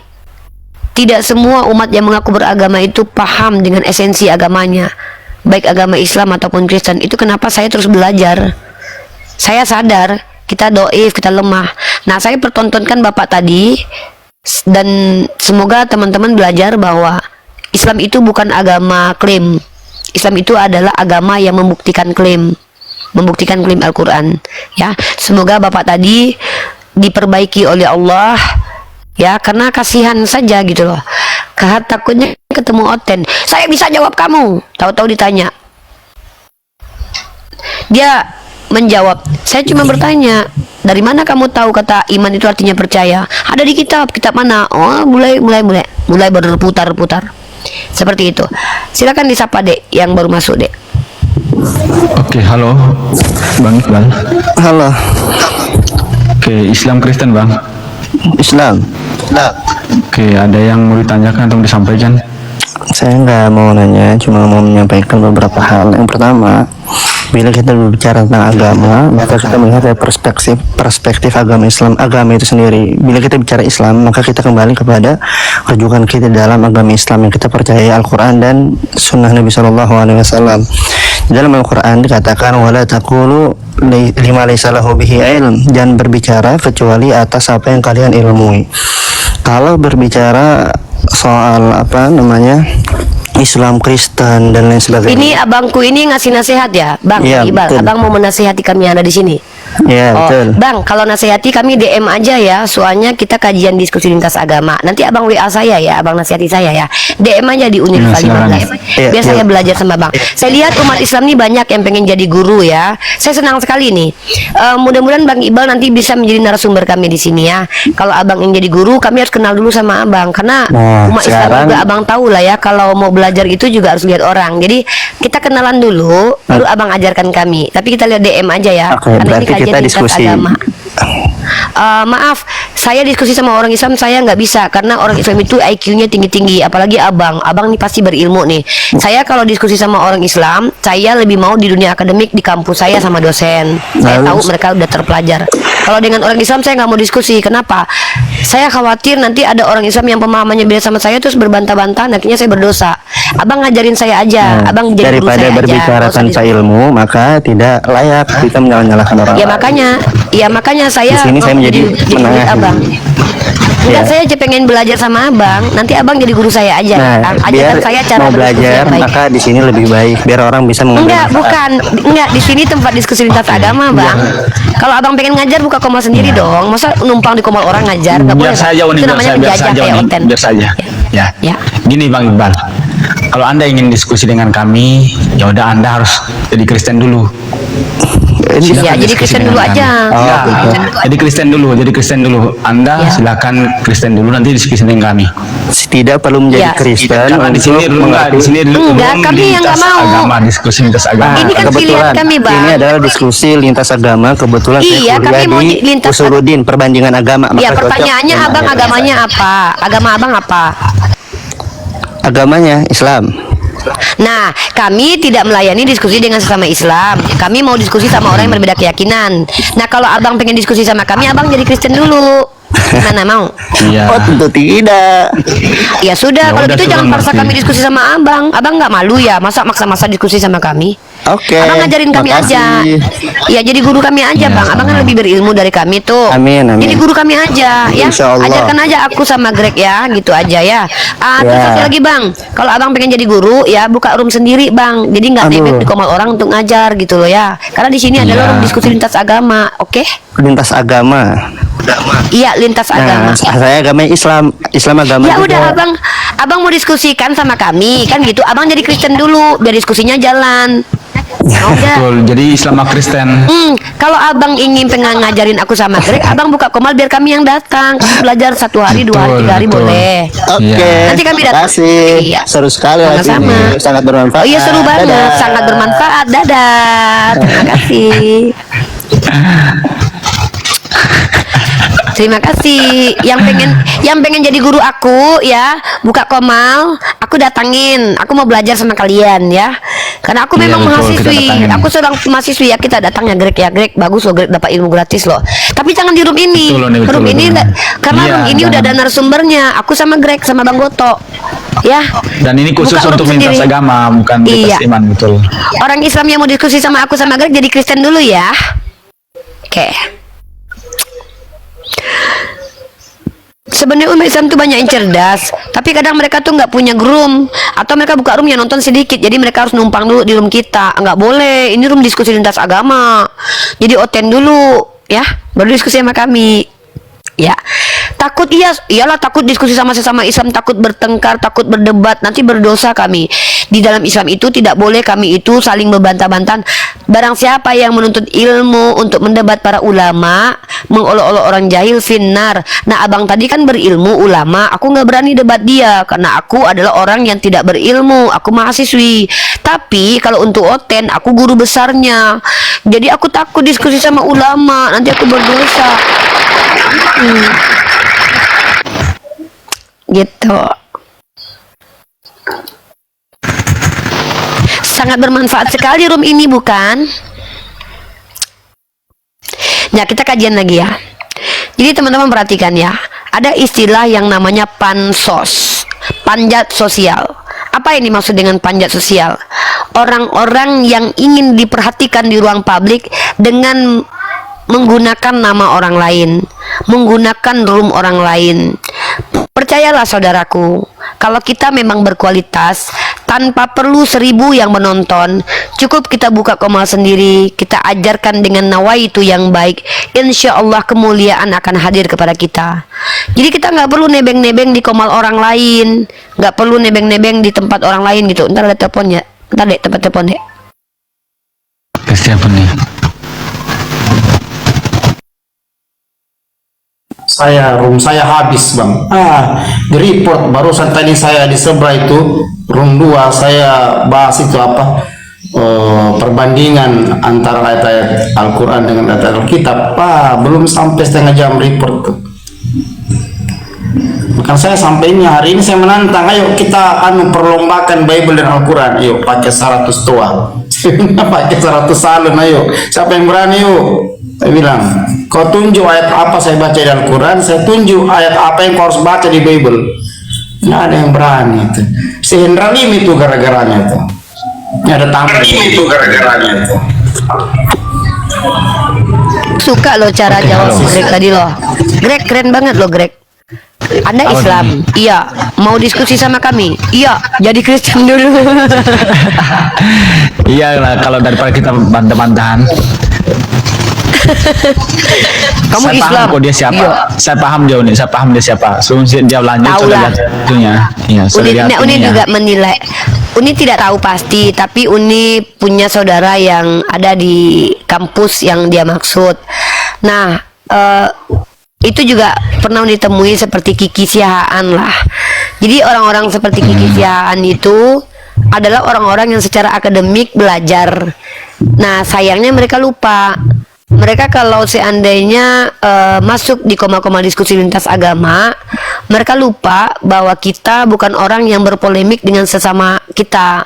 tidak semua umat yang mengaku beragama itu paham dengan esensi agamanya, baik agama Islam ataupun Kristen. Itu kenapa saya terus belajar. Saya sadar kita doif, kita lemah. Nah, saya pertontonkan Bapak tadi, dan semoga teman-teman belajar bahwa Islam itu bukan agama klaim. Islam itu adalah agama yang membuktikan klaim Al-Quran. Ya, semoga Bapak tadi diperbaiki oleh Allah. Ya, karena kasihan saja gitu loh. Takutnya ketemu Oten. Saya bisa jawab kamu. Tahu-tahu ditanya. Dia menjawab, saya cuma bertanya, dari mana kamu tahu kata iman itu artinya percaya? Ada di kitab mana? Oh, mulai berputar-putar. Seperti itu. Silakan disapa Dek yang baru masuk, Dek. Oke, halo Bang Iqbal. Halo. Oke, Islam Kristen Bang. Islam. Oke, ada yang mau ditanyakan atau disampaikan? Saya nggak mau nanya, cuma mau menyampaikan beberapa hal. Yang pertama, bila kita berbicara tentang agama, maka kita melihat dari perspektif agama Islam, agama itu sendiri. Bila kita bicara Islam, maka kita kembali kepada rujukan kita dalam agama Islam yang kita percaya Al-Quran dan Sunnah Nabi SAW. Dalam Al-Quran dikatakan, wala taqulu lima laysa lahu bihi ilm, jangan berbicara kecuali atas apa yang kalian ilmui. Kalau berbicara soal Islam, Kristen dan lain sebagainya. Ini abangku ini ngasih nasihat ya, Bang Ya, Iqbal. betul. Abang mau menasihati kami yang ada di sini. Iya, betul. Bang, kalau nasihati kami DM aja ya. Soalnya kita kajian diskusi lintas agama. Nanti abang WA saya ya, abang nasihati saya ya. DM aja di Unilfa 15. Iya, Biar iya. saya belajar sama bang. Saya lihat umat Islam nih banyak yang pengen jadi guru ya. Saya senang sekali nih. Mudah-mudahan Bang Iqbal nanti bisa menjadi narasumber kami di sini ya. Kalau abang ingin jadi guru, kami harus kenal dulu sama abang. Karena Nah, umat Islam sekarang- juga abang tahu lah ya. Kalau mau belajar itu juga harus lihat orang. Jadi kita kenalan dulu, baru abang ajarkan kami. Tapi kita lihat DM aja ya. Oke, Karena ini berarti kajian kita lintas diskusi. agama. Maaf, saya diskusi sama orang Islam saya nggak bisa karena orang Islam itu IQ-nya tinggi-tinggi, apalagi abang nih pasti berilmu nih. Saya kalau diskusi sama orang Islam, saya lebih mau di dunia akademik di kampus saya sama dosen. Saya tahu mereka udah terpelajar. Kalau dengan orang Islam saya nggak mau diskusi. Kenapa? Saya khawatir nanti ada orang Islam yang pemahamannya beda sama saya terus berbantah-bantah, nantinya saya berdosa. Abang ngajarin saya aja, abang jadi guru Daripada saya berbicara aja. tanpa ilmu, maka tidak layak kita menyalahkan orang Ya lain. makanya saya Di sini saya mau menjadi jadi murid menengah. abang. Enggak, Ya. saya aja pengen belajar sama abang. Nanti abang jadi guru saya aja. Nah, Ajarkan biar saya cara mau berdiskusi belajar, yang baik. maka di sini lebih baik biar orang bisa mengambil Enggak, manfaat. enggak di sini tempat diskusi lintas agama, Bang. Kalau abang pengen ngajar buka komal sendiri dong. Masa numpang di komal orang ngajar? Enggak boleh. Biar saja Bang. Uni, Itu biar namanya saja, biar menjajah saja kayak Uni, Oten. biar saja. Ya. Ya. Gini Bang Iqbal, kalau Anda ingin diskusi dengan kami, ya udah Anda harus jadi Kristen dulu. Ya, jadi Kristen dulu aja. Ya, jadi Kristen dulu. Anda Ya. silakan Kristen dulu, nanti diskusi dengan kami. Tidak perlu menjadi Ya. Kristen Karena di untuk sini dulu mengerti. di sini dulu Enggak, belum kami yang lintas nggak mau. agama, diskusi lintas agama. Ini kan pilihan kami, Bang. Ini adalah diskusi lintas agama. Kebetulan Iya, saya kami kuliah mau di lintas Usuludin, perbandingan agama. Ya, Maka cocok pertanyaannya dengan abang agama. agamanya apa? Agama abang apa? Agamanya Islam. Nah, kami tidak melayani diskusi dengan sesama Islam. Kami mau diskusi sama orang yang berbeda keyakinan. Nah, kalau abang pengen diskusi sama kami, abang jadi Kristen dulu. Gimana, mau? Iya. Oh, tentu tidak. Ya sudah, Ya kalau udah, gitu jangan suruh paksa ngerti. kami diskusi sama abang. Abang nggak malu ya? Masa maksa-maksa diskusi sama kami? Oke. Abang ngajarin kami aja. makasih. Ya, jadi guru kami aja, Ya, Bang. Abang kan sama. lebih berilmu dari kami tuh. Amin, amin. Jadi guru kami aja, ya. Insya Allah. Ajarkan aja aku sama Greg ya, gitu aja ya. Terus Ya. satu lagi, Bang. Kalau abang pengen jadi guru, ya buka room sendiri, Bang. Jadi nggak Aduh. nebeng di komal orang untuk ngajar gitu loh ya. Karena di sini adalah Iya. room diskusi lintas agama, oke? Lintas agama. Iya, lintas agama. Nah, saya agama Islam. Islam agama. Ya juga. udah abang mau diskusikan sama kami kan gitu. Abang jadi Kristen dulu biar diskusinya jalan. Mau nggak? Betul. Jadi Islam sama Kristen. Kalau abang ingin pengen ngajarin aku sama Greg, abang buka komal biar kami yang datang. Kami belajar 1 hari, 2 hari, 3 hari Betul. boleh. Oke. Iya. Nanti kami datang. Terima kasih. Iya. Seru sekali lagi Sama-sama. ini. Sangat bermanfaat. Oh iya seru banget, Dadah. sangat bermanfaat. Dadah. Terima kasih. Terima kasih. Yang pengen jadi guru aku ya, buka komal, aku datangin. Aku mau belajar sama kalian ya. Karena aku Iya, memang betul, kita mahasiswi. datangin. Aku seorang mahasiswi ya, kita datang ya Greg ya. Greg bagus loh, Greg dapat ilmu gratis loh. Tapi jangan di room ini. Betul loh, nih, betul, room ini betul. karena Iya, room ini udah ada jangan. narasumbernya. Aku sama Greg sama Bang Goto. Ya. Dan ini khusus Buka room untuk lintas sendiri. agama, bukan lintas Iya. iman, betul. Orang Islam yang mau diskusi sama aku sama Greg jadi Kristen dulu ya. Oke. Sebenarnya umat Islam tuh banyak yang cerdas, tapi kadang mereka tuh nggak punya room atau mereka buka room yang nonton sedikit, jadi mereka harus numpang dulu di room kita. Nggak boleh, ini room diskusi lintas agama. Jadi oten dulu, ya, baru diskusi sama kami. Ya, takut iyalah takut diskusi sama sesama Islam, takut bertengkar, takut berdebat, nanti berdosa kami. Di dalam Islam itu tidak boleh kami itu saling membantah-bantahan. Barang siapa yang menuntut ilmu untuk mendebat para ulama, mengolok-olok orang jahil finnar. Nah, abang tadi kan berilmu ulama, aku nggak berani debat dia karena aku adalah orang yang tidak berilmu, aku mahasiswi. Tapi kalau untuk oten, aku guru besarnya. Jadi aku takut diskusi sama ulama, nanti aku berdosa. Gitu. Sangat bermanfaat sekali room ini, bukan? Nah, kita kajian lagi ya. Jadi teman-teman perhatikan ya, ada istilah yang namanya pansos, panjat sosial. Apa ini maksud dengan panjat sosial? Orang-orang yang ingin diperhatikan di ruang publik dengan menggunakan nama orang lain, menggunakan room orang lain. Percayalah saudaraku, kalau kita memang berkualitas, tanpa perlu 1000 yang menonton. Cukup kita buka komal sendiri, kita ajarkan dengan nawaitu yang baik, insya Allah kemuliaan akan hadir kepada kita. Jadi kita nggak perlu nebeng-nebeng di komal orang lain, nggak perlu nebeng-nebeng di tempat orang lain gitu. Ntar ada telepon ya, ntar deh tempat telepon deh. Siapa nih? Room saya habis bang. Di report barusan tadi saya disebar itu room 2 saya bahas itu apa, perbandingan antara ayat-ayat Al-Quran dengan ayat Alkitab. Belum sampai setengah jam report tuh. Bukan saya sampainya hari ini saya menantang, ayo kita perlombakan Bible dan Al-Quran, ayo pakai 100 toa, pakai 100 salun, ayo siapa yang berani yuk. Saya bilang, kau tunjuk ayat apa saya baca di Al-Quran, saya tunjuk ayat apa yang kau harus baca di Bible. Nggak ada yang berani itu. Si Hendra Lim itu gara-garanya itu. Ini ada tamu itu gara-garanya itu. Suka loh cara jawab Greg tadi loh. Greg keren banget loh Greg. Anda Islam? Iya. Mau diskusi sama kami? Iya. Jadi Kristen dulu. Iya lah, kalau daripada kita bantah-bantahan. Kamu saya Islam? Paham kok dia siapa. Iya. Saya paham dia siapa. Sebelum dia lanjut, Tahu saya lah. lihat itunya. Iya, Uni juga menilai. Uni tidak tahu pasti, tapi Uni punya saudara yang ada di kampus yang dia maksud. Nah, itu juga pernah ditemui seperti Kiki Siahaan lah. Jadi orang-orang seperti Kiki Siahaan itu adalah orang-orang yang secara akademik belajar. Nah, sayangnya mereka lupa. Mereka kalau seandainya masuk di koma-koma diskusi lintas agama, mereka lupa bahwa kita bukan orang yang berpolemik dengan sesama kita,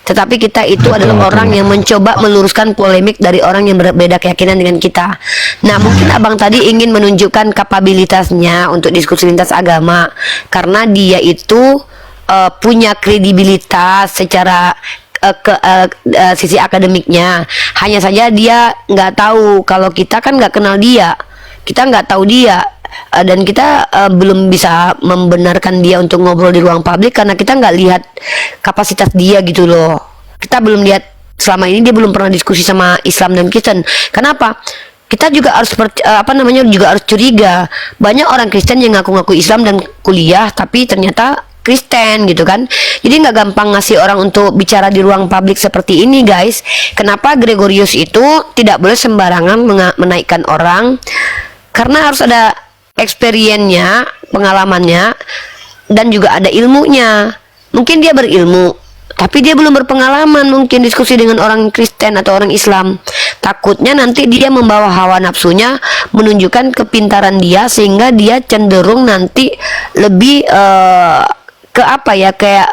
tetapi kita itu adalah orang yang mencoba meluruskan polemik dari orang yang berbeda keyakinan dengan kita. Nah, mungkin abang tadi ingin menunjukkan kapabilitasnya untuk diskusi lintas agama karena dia itu punya kredibilitas secara sisi akademiknya. Hanya saja dia nggak tahu kalau kita kan nggak kenal dia, kita nggak tahu dia, dan kita belum bisa membenarkan dia untuk ngobrol di ruang publik karena kita nggak lihat kapasitas dia gitu loh. Kita belum lihat, selama ini dia belum pernah diskusi sama Islam dan Kristen. Kenapa? Kita juga harus juga harus curiga. Banyak orang Kristen yang ngaku-ngaku Islam dan kuliah tapi ternyata Kristen gitu kan. Jadi nggak gampang ngasih orang untuk bicara di ruang publik seperti ini guys. Kenapa Gregorius itu tidak boleh sembarangan menaikkan orang, karena harus ada experience-nya, pengalamannya, dan juga ada ilmunya. Mungkin dia berilmu tapi dia belum berpengalaman mungkin diskusi dengan orang Kristen atau orang Islam. Takutnya nanti dia membawa hawa nafsunya, menunjukkan kepintaran dia sehingga dia cenderung nanti lebih ke apa ya, kayak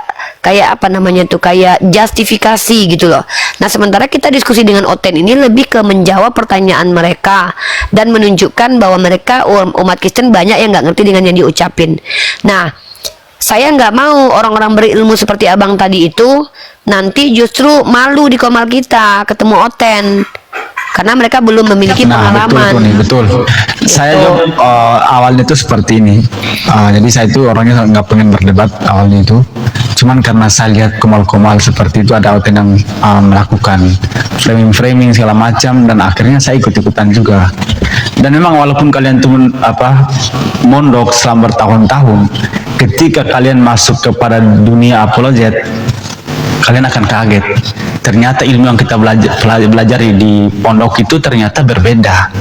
apa namanya tuh, kayak justifikasi gitu loh. Nah, sementara kita diskusi dengan Oten ini lebih ke menjawab pertanyaan mereka dan menunjukkan bahwa mereka umat Kristen banyak yang nggak ngerti dengan yang diucapin. Nah, saya nggak mau orang-orang berilmu seperti abang tadi itu nanti justru malu di komal kita ketemu Oten karena mereka belum memiliki pengalaman. Betul. Saya juga awalnya itu seperti ini. Jadi saya itu orangnya nggak pengen berdebat awalnya itu. Cuman karena saya lihat komal-komal seperti itu, ada Oten yang melakukan framing segala macam, dan akhirnya saya ikut-ikutan juga. Dan memang walaupun kalian tuh mondok selama bertahun-tahun, ketika kalian masuk kepada dunia apologet, kalian akan kaget. Ternyata ilmu yang kita belajar di pondok itu ternyata berbeda.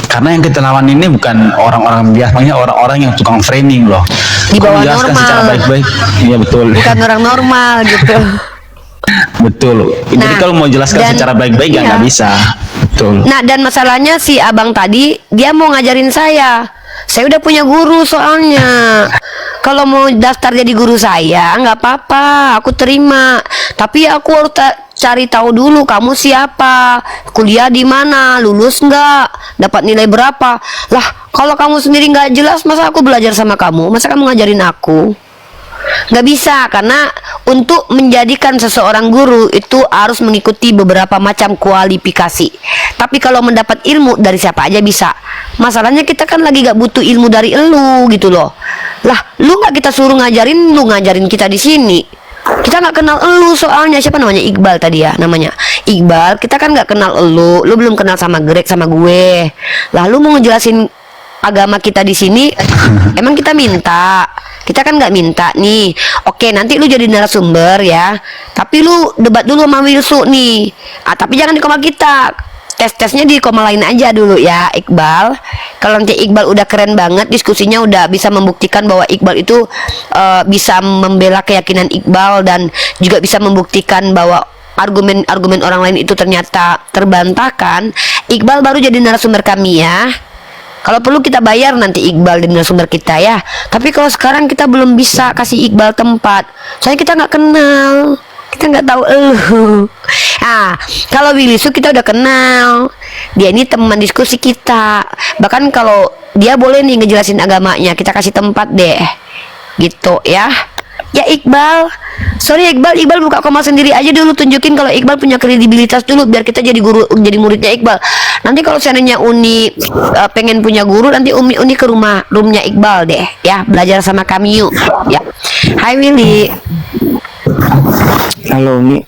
Karena yang kita lawan ini bukan orang-orang biasa, makanya orang-orang yang tukang framing loh. Di bawah normal. Secara baik-baik, iya betul. Bukan orang normal gitu. Betul. Jadi kalau mau jelaskan secara baik-baik ya nggak bisa. Betul. Nah, dan masalahnya si abang tadi dia mau ngajarin saya. Saya udah punya guru soalnya. Kalau mau daftar jadi guru saya nggak apa-apa, aku terima. Tapi aku harus cari tahu dulu kamu siapa, kuliah di mana, lulus nggak, dapat nilai berapa. Lah, kalau kamu sendiri nggak jelas, masa aku belajar sama kamu? Masa kamu ngajarin aku? Nggak bisa, karena untuk menjadikan seseorang guru itu harus mengikuti beberapa macam kualifikasi. Tapi kalau mendapat ilmu dari siapa aja bisa. Masalahnya kita kan lagi gak butuh ilmu dari elu gitu loh. Lah, lu nggak kita suruh ngajarin, lu ngajarin kita di sini. Kita nggak kenal elu soalnya. Siapa namanya? Iqbal tadi ya namanya. Iqbal, kita kan nggak kenal elu. Lu belum kenal sama Greg sama gue. Lalu mau ngejelasin agama kita di sini, emang kita minta? Kita kan nggak minta nih. Oke, nanti lu jadi narasumber ya. Tapi lu debat dulu sama Wilsu nih. Tapi jangan di koma kita. Tes-tesnya di koma lain aja dulu ya, Iqbal. Kalau nanti Iqbal udah keren banget, diskusinya udah bisa membuktikan bahwa Iqbal itu bisa membela keyakinan Iqbal dan juga bisa membuktikan bahwa argumen-argumen orang lain itu ternyata terbantahkan, Iqbal baru jadi narasumber kami ya. Kalau perlu kita bayar nanti Iqbal dan narasumber kita ya. Tapi kalau sekarang kita belum bisa kasih Iqbal tempat. Soalnya kita nggak kenal. Kita nggak tahu Nah, kalau Willy Su kita udah kenal. Dia ini teman diskusi kita. Bahkan kalau dia boleh nih ngejelasin agamanya, kita kasih tempat deh. Gitu ya. Ya Iqbal, sorry Iqbal buka koma sendiri aja dulu, tunjukin kalau Iqbal punya kredibilitas dulu biar kita jadi guru, jadi muridnya Iqbal. Nanti kalau seandainya Uni pengen punya guru, nanti Uni ke roomnya Iqbal deh ya, belajar sama kami yuk ya. Hai Willy. Halo Umi.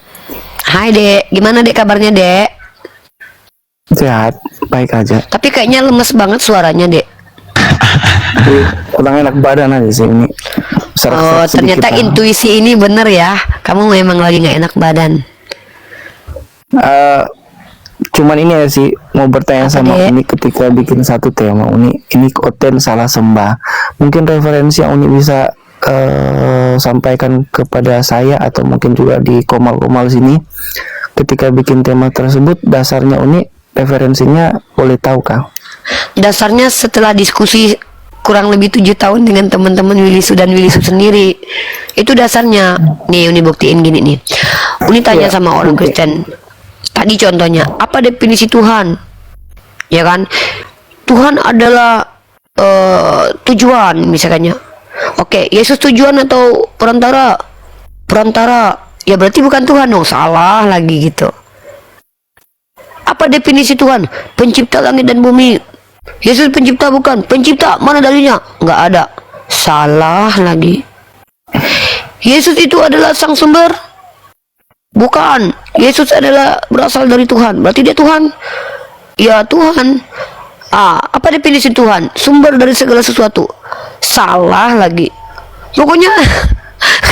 Hai Dek, gimana Dek kabarnya Dek? Sehat, baik aja. Tapi kayaknya lemes banget suaranya Dek. Kurang enak badan aja sih ini. Oh, ternyata intuisi ini bener ya. Kamu memang lagi nggak enak badan. Cuman ini ya sih, mau bertanya sama Uni ketika bikin satu tema Uni, ini konten salah sembah. Mungkin referensi yang Uni bisa sampaikan kepada saya atau mungkin juga di komal-komal sini ketika bikin tema tersebut, dasarnya Uni referensinya boleh tahu kah? Dasarnya setelah diskusi kurang lebih 7 tahun dengan teman-teman Willy Su dan Willy Su sendiri, itu dasarnya. Nih Uni buktiin gini nih. Uni tanya sama orang Kristen. Tadi contohnya, apa definisi Tuhan? Ya kan? Tuhan adalah tujuan misalnya. Oke, Yesus tujuan atau perantara? Perantara. Ya berarti bukan Tuhan dong, salah lagi gitu. Apa definisi Tuhan? Pencipta langit dan bumi. Yesus pencipta bukan? Pencipta, mana dalilnya? Nggak ada. Salah lagi. Yesus itu adalah sang sumber? Bukan. Yesus adalah berasal dari Tuhan. Berarti dia Tuhan? Ya Tuhan. Apa definisi Tuhan? Sumber dari segala sesuatu. Salah lagi. Pokoknya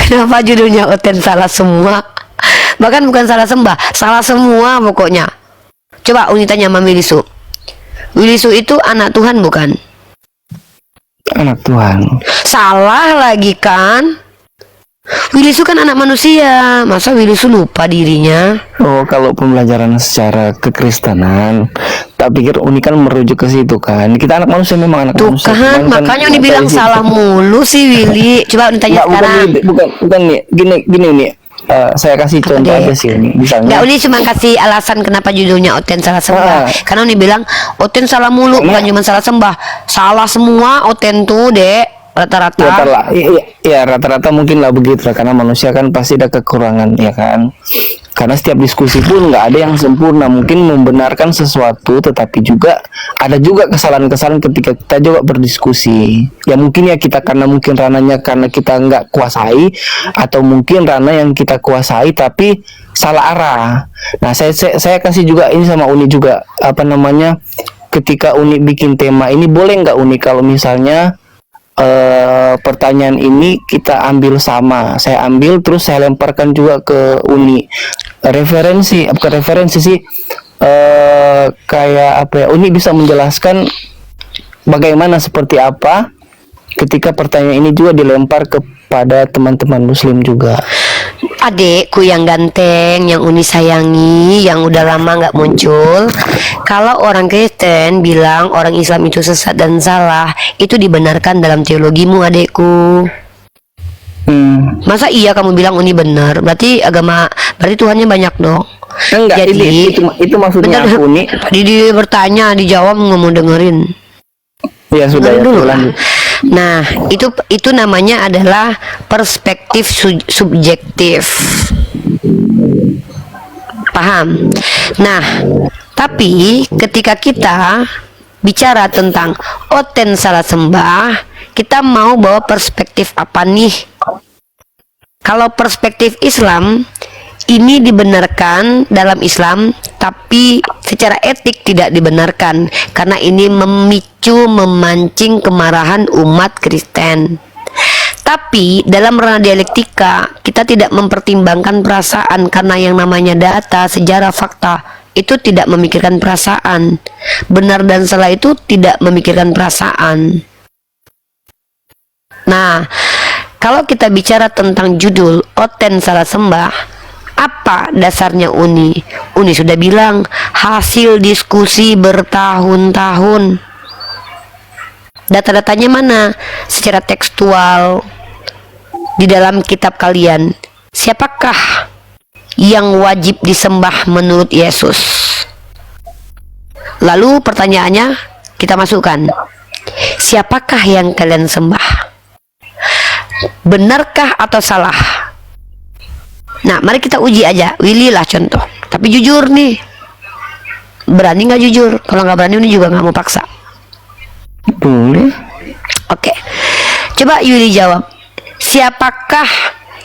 kenapa judulnya Oten salah semua? Bahkan bukan salah sembah, salah semua pokoknya. Coba Uni tanya sama Willy Su. Willy Su itu anak Tuhan bukan? Anak Tuhan. Salah lagi kan? Willy Su kan anak manusia. Masa Willy Su lupa dirinya? Oh, kalau pembelajaran secara kekristenan, tak pikir Uni kan merujuk ke situ kan. Kita anak manusia, memang anak manusia. Kan makanya Uni bilang salah mulu sih Willy. Coba Uni tanya sekarang. Bukan nih, gini nih. Saya kasih contoh aja sih ini. Nggak, Uni cuma kasih alasan kenapa judulnya Oten salah sembah. Karena Uni bilang Oten salah mulu, bukan cuma salah sembah, salah semua Oten tuh Dek. Rata-rata ya rata-rata mungkin lah begitu lah, karena manusia kan pasti ada kekurangan ya kan, karena setiap diskusi pun nggak ada yang sempurna, mungkin membenarkan sesuatu tetapi juga ada juga kesalahan-kesalahan ketika kita juga berdiskusi ya, mungkin ya kita karena mungkin rananya karena kita nggak kuasai, atau mungkin ranah yang kita kuasai tapi salah arah. Nah saya kasih juga ini sama Uni juga, apa namanya, ketika Uni bikin tema ini, boleh nggak Uni kalau misalnya pertanyaan ini kita ambil sama, saya ambil terus saya lemparkan juga ke Uni, bukan referensi sih, kayak apa ya, Uni bisa menjelaskan bagaimana seperti apa ketika pertanyaan ini juga dilempar kepada teman-teman Muslim juga. Adekku yang ganteng, yang Uni sayangi, yang udah lama nggak muncul. Kalau orang Kristen bilang orang Islam itu sesat dan salah, itu dibenarkan dalam teologimu adekku. Masa iya kamu bilang Uni benar? Berarti Tuhannya banyak dong. Enggak, jadi itu maksudnya aku Uni. Tadi dia bertanya, dijawab nggak mau dengerin. Ya sudah ya, dulu. Lanjut. Nah, itu namanya adalah perspektif subjektif. Paham? Nah, tapi ketika kita bicara tentang Oten salah sembah, kita mau bawa perspektif apa nih? kalau perspektif Islam ini dibenarkan dalam Islam, tapi secara etik tidak dibenarkan karena ini memancing kemarahan umat Kristen. Tapi dalam ranah dialektika kita tidak mempertimbangkan perasaan karena yang namanya data, sejarah, fakta itu tidak memikirkan perasaan. Benar dan salah itu tidak memikirkan perasaan. Nah, kalau kita bicara tentang judul Oten Salah Sembah, apa dasarnya Uni? Uni sudah bilang hasil diskusi bertahun-tahun. Data-datanya mana? Secara tekstual di dalam kitab kalian. Siapakah yang wajib disembah menurut Yesus? Lalu pertanyaannya kita masukkan. Siapakah yang kalian sembah? Benarkah atau salah? Nah, mari kita uji aja. Willy lah contoh. Tapi jujur nih. Berani nggak jujur? Kalau nggak berani, ini juga nggak mau paksa. Boleh. Oke. Coba Willy jawab. Siapakah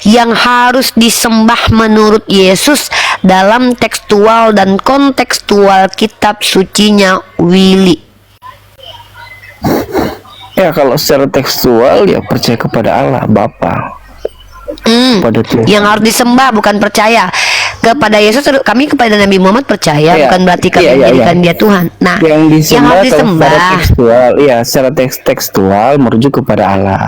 yang harus disembah menurut Yesus dalam tekstual dan kontekstual kitab sucinya Willy? Ya kalau secara tekstual ya percaya kepada Allah Bapa. Yang harus disembah bukan percaya kepada Yesus. Kami kepada Nabi Muhammad percaya, bukan berarti kami menjadikan dia Tuhan. Nah, yang harus disembah tekstual, ya secara tekstual merujuk kepada Allah.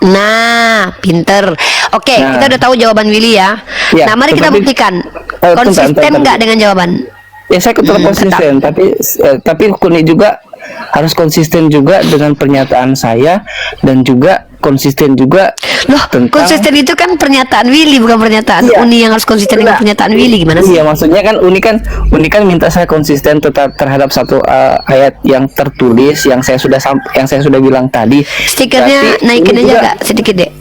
Nah, pinter. Oke, kita udah tahu jawaban Willy ya. Nah, mari kita buktikan konsisten nggak dengan jawaban. Ya saya tetap konsisten, tapi Kuni juga harus konsisten juga dengan pernyataan saya dan juga konsisten juga. Loh, konsisten itu kan pernyataan Willy bukan pernyataan Uni yang harus konsisten dengan pernyataan Willy, gimana sih? Iya, maksudnya kan Uni kan minta saya konsisten tetap terhadap satu ayat yang tertulis yang saya sudah bilang tadi. Stikernya naikin aja gak sedikit deh.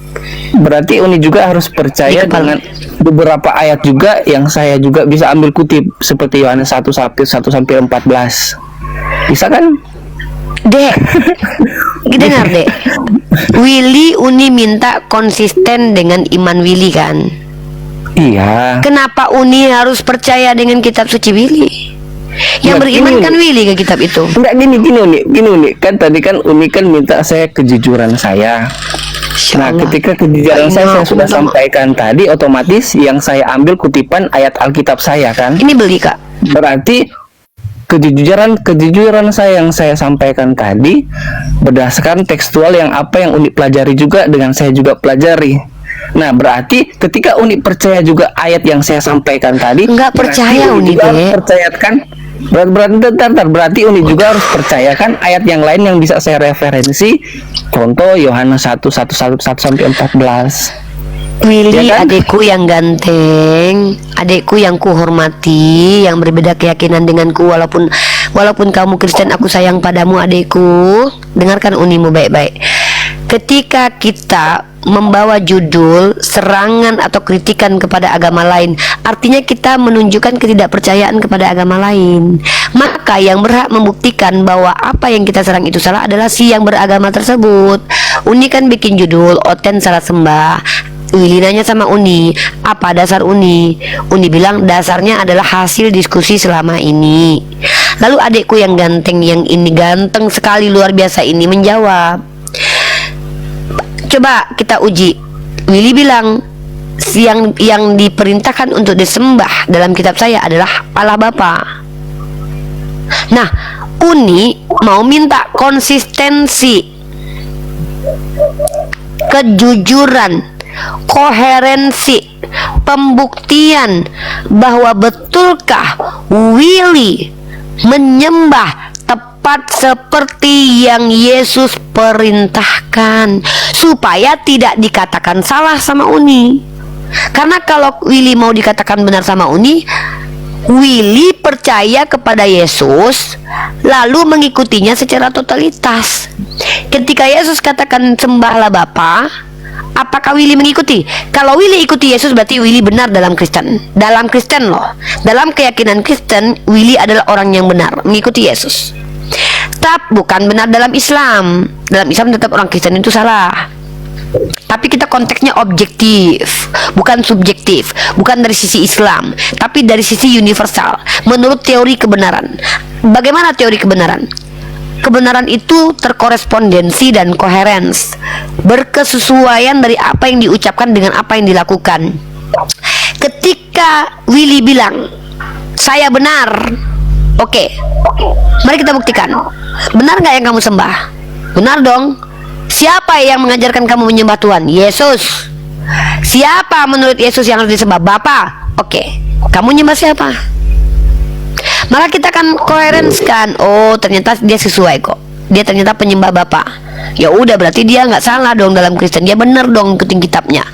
Berarti Uni juga harus percaya dengan beberapa ayat juga yang saya juga bisa ambil kutip seperti Yohanes 1 sampai 14. Bisa kan? Dek, dengar dek. Willy Uni minta konsisten dengan iman Willy kan? Iya. Kenapa Uni harus percaya dengan kitab suci Willy? Yang beriman kan Willy ke kitab itu. Enggak, gini Uni. Kan tadi kan Uni kan minta saya kejujuran saya. Nah, ketika kejujuran saya sudah sampaikan tadi, otomatis yang saya ambil kutipan ayat Alkitab saya kan. Ini beli Kak. Berarti kejujuran saya yang saya sampaikan tadi berdasarkan tekstual yang apa yang Uni pelajari juga dengan saya juga pelajari. Nah, berarti ketika Uni percaya juga ayat yang saya sampaikan tadi, enggak percaya Uni percayakan. Berarti Uni juga harus percayakan ayat yang lain yang bisa saya referensi. Contoh Yohanes 1 sampai 14. Willy, ya kan? adekku yang ganteng, adekku yang kuhormati, yang berbeda keyakinan denganku, walaupun kamu Kristen, aku sayang padamu adekku. Dengarkan Unimu baik-baik. Ketika kita membawa judul serangan atau kritikan kepada agama lain, artinya kita menunjukkan ketidakpercayaan kepada agama lain. Maka yang berhak membuktikan bahwa apa yang kita serang itu salah adalah si yang beragama tersebut. Uni kan bikin judul Oten Salah Sembah. Willy nanya sama Uni, apa dasar Uni? Uni bilang dasarnya adalah hasil diskusi selama ini. Lalu adekku yang ganteng, yang ini ganteng sekali luar biasa ini menjawab. Coba kita uji. Willy bilang yang diperintahkan untuk disembah dalam kitab saya adalah Allah Bapa. Nah, Uni mau minta konsistensi, kejujuran, koherensi, pembuktian bahwa betulkah Willy menyembah tepat seperti yang Yesus perintahkan, supaya tidak dikatakan salah sama Uni. Karena kalau Willy mau dikatakan benar sama Uni, Willy percaya kepada Yesus lalu mengikutinya secara totalitas. Ketika Yesus katakan sembahlah Bapa, apakah Willy mengikuti? Kalau Willy ikuti Yesus berarti Willy benar dalam Kristen. Dalam Kristen loh. Dalam keyakinan Kristen, Willy adalah orang yang benar mengikuti Yesus. Tapi bukan benar dalam Islam. Dalam Islam tetap orang Kristen itu salah. Tapi kita konteksnya objektif, bukan subjektif, bukan dari sisi Islam, tapi dari sisi universal, menurut teori kebenaran. Bagaimana teori kebenaran? Kebenaran itu terkorespondensi dan koherens, berkesesuaian dari apa yang diucapkan dengan apa yang dilakukan. Ketika Willy bilang, saya benar, oke, mari kita buktikan. Benar nggak yang kamu sembah? Benar dong. Siapa yang mengajarkan kamu menyembah Tuhan? Yesus. Siapa menurut Yesus yang harus disembah? Bapa. Oke, kamu nyembah siapa? Maka kita akan koherenskan. Oh, ternyata dia sesuai kok. Dia ternyata penyembah Bapa. Ya udah, berarti dia nggak salah dong dalam Kristen. Dia benar dong ikutin kitabnya.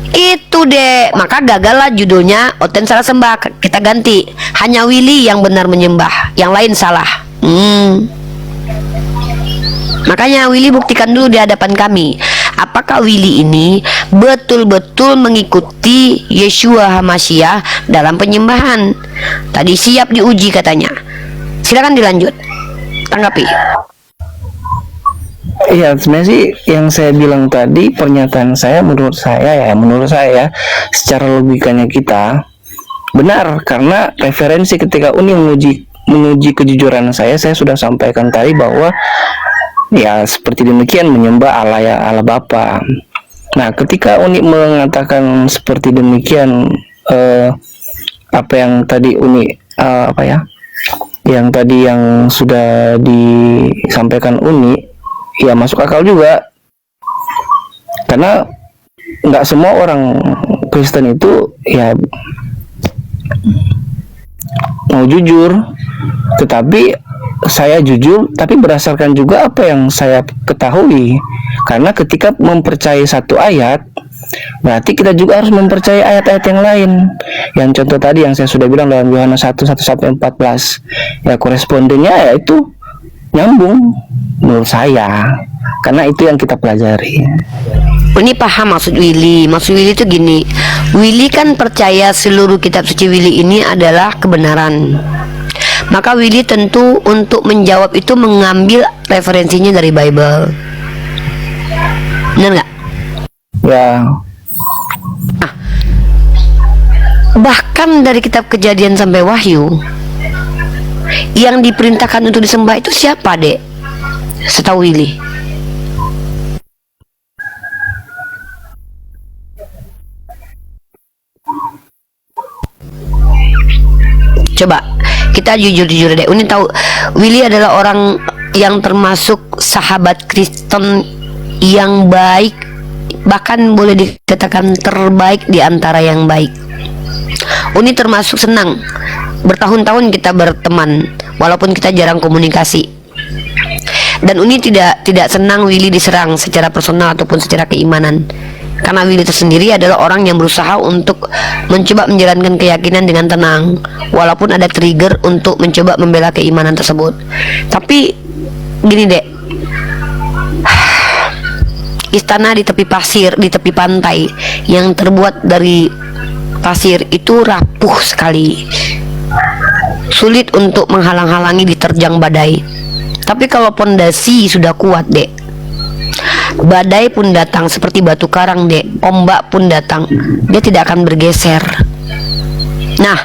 Itu deh. Maka gagallah judulnya Oten salah sembah. Kita ganti. Hanya Willy yang benar menyembah, yang lain salah. Makanya Willy buktikan dulu di hadapan kami, apakah Willy ini betul-betul mengikuti Yeshua HaMashiach dalam penyembahan. Tadi siap diuji katanya. Silakan dilanjut, tanggapi. Iya, sebenarnya sih yang saya bilang tadi, pernyataan saya menurut saya secara logikanya kita benar, karena referensi ketika Uni menguji kejujuran saya sudah sampaikan tadi bahwa ya seperti demikian menyembah Allah ya Allah Bapa. Nah, ketika Uni mengatakan seperti demikian, apa yang tadi Uni yang tadi yang sudah disampaikan Uni, ya masuk akal juga, karena nggak semua orang Kristen itu ya mau jujur, tetapi saya jujur tapi berdasarkan juga apa yang saya ketahui, karena ketika mempercayai satu ayat berarti kita juga harus mempercayai ayat-ayat yang lain. Yang contoh tadi yang saya sudah bilang dalam Yohanes 1:1-14, ya korespondennya ya itu nyambung menurut saya, karena itu yang kita pelajari. Ini paham maksud Willy. Maksud Willy itu gini, Willy kan percaya seluruh kitab suci Willy ini adalah kebenaran. Maka Willy tentu untuk menjawab itu mengambil referensinya dari Bible. Benar nggak? Ya. Nah, bahkan dari kitab Kejadian sampai Wahyu, yang diperintahkan untuk disembah itu siapa, Dek? Setahu Willy. Coba kita jujur-jujur deh. Uni tahu Willy adalah orang yang termasuk sahabat Kristen yang baik, bahkan boleh dikatakan terbaik di antara yang baik. Uni termasuk senang bertahun-tahun kita berteman walaupun kita jarang komunikasi. Dan Uni tidak senang Willy diserang secara personal ataupun secara keimanan. Karena Willy tersendiri adalah orang yang berusaha untuk mencoba menjalankan keyakinan dengan tenang, walaupun ada trigger untuk mencoba membela keimanan tersebut. Tapi gini dek, istana di tepi pasir, di tepi pantai yang terbuat dari pasir itu rapuh sekali, sulit untuk menghalang-halangi diterjang badai. Tapi kalau pondasi sudah kuat dek, badai pun datang seperti batu karang dek, ombak pun datang, dia tidak akan bergeser. Nah,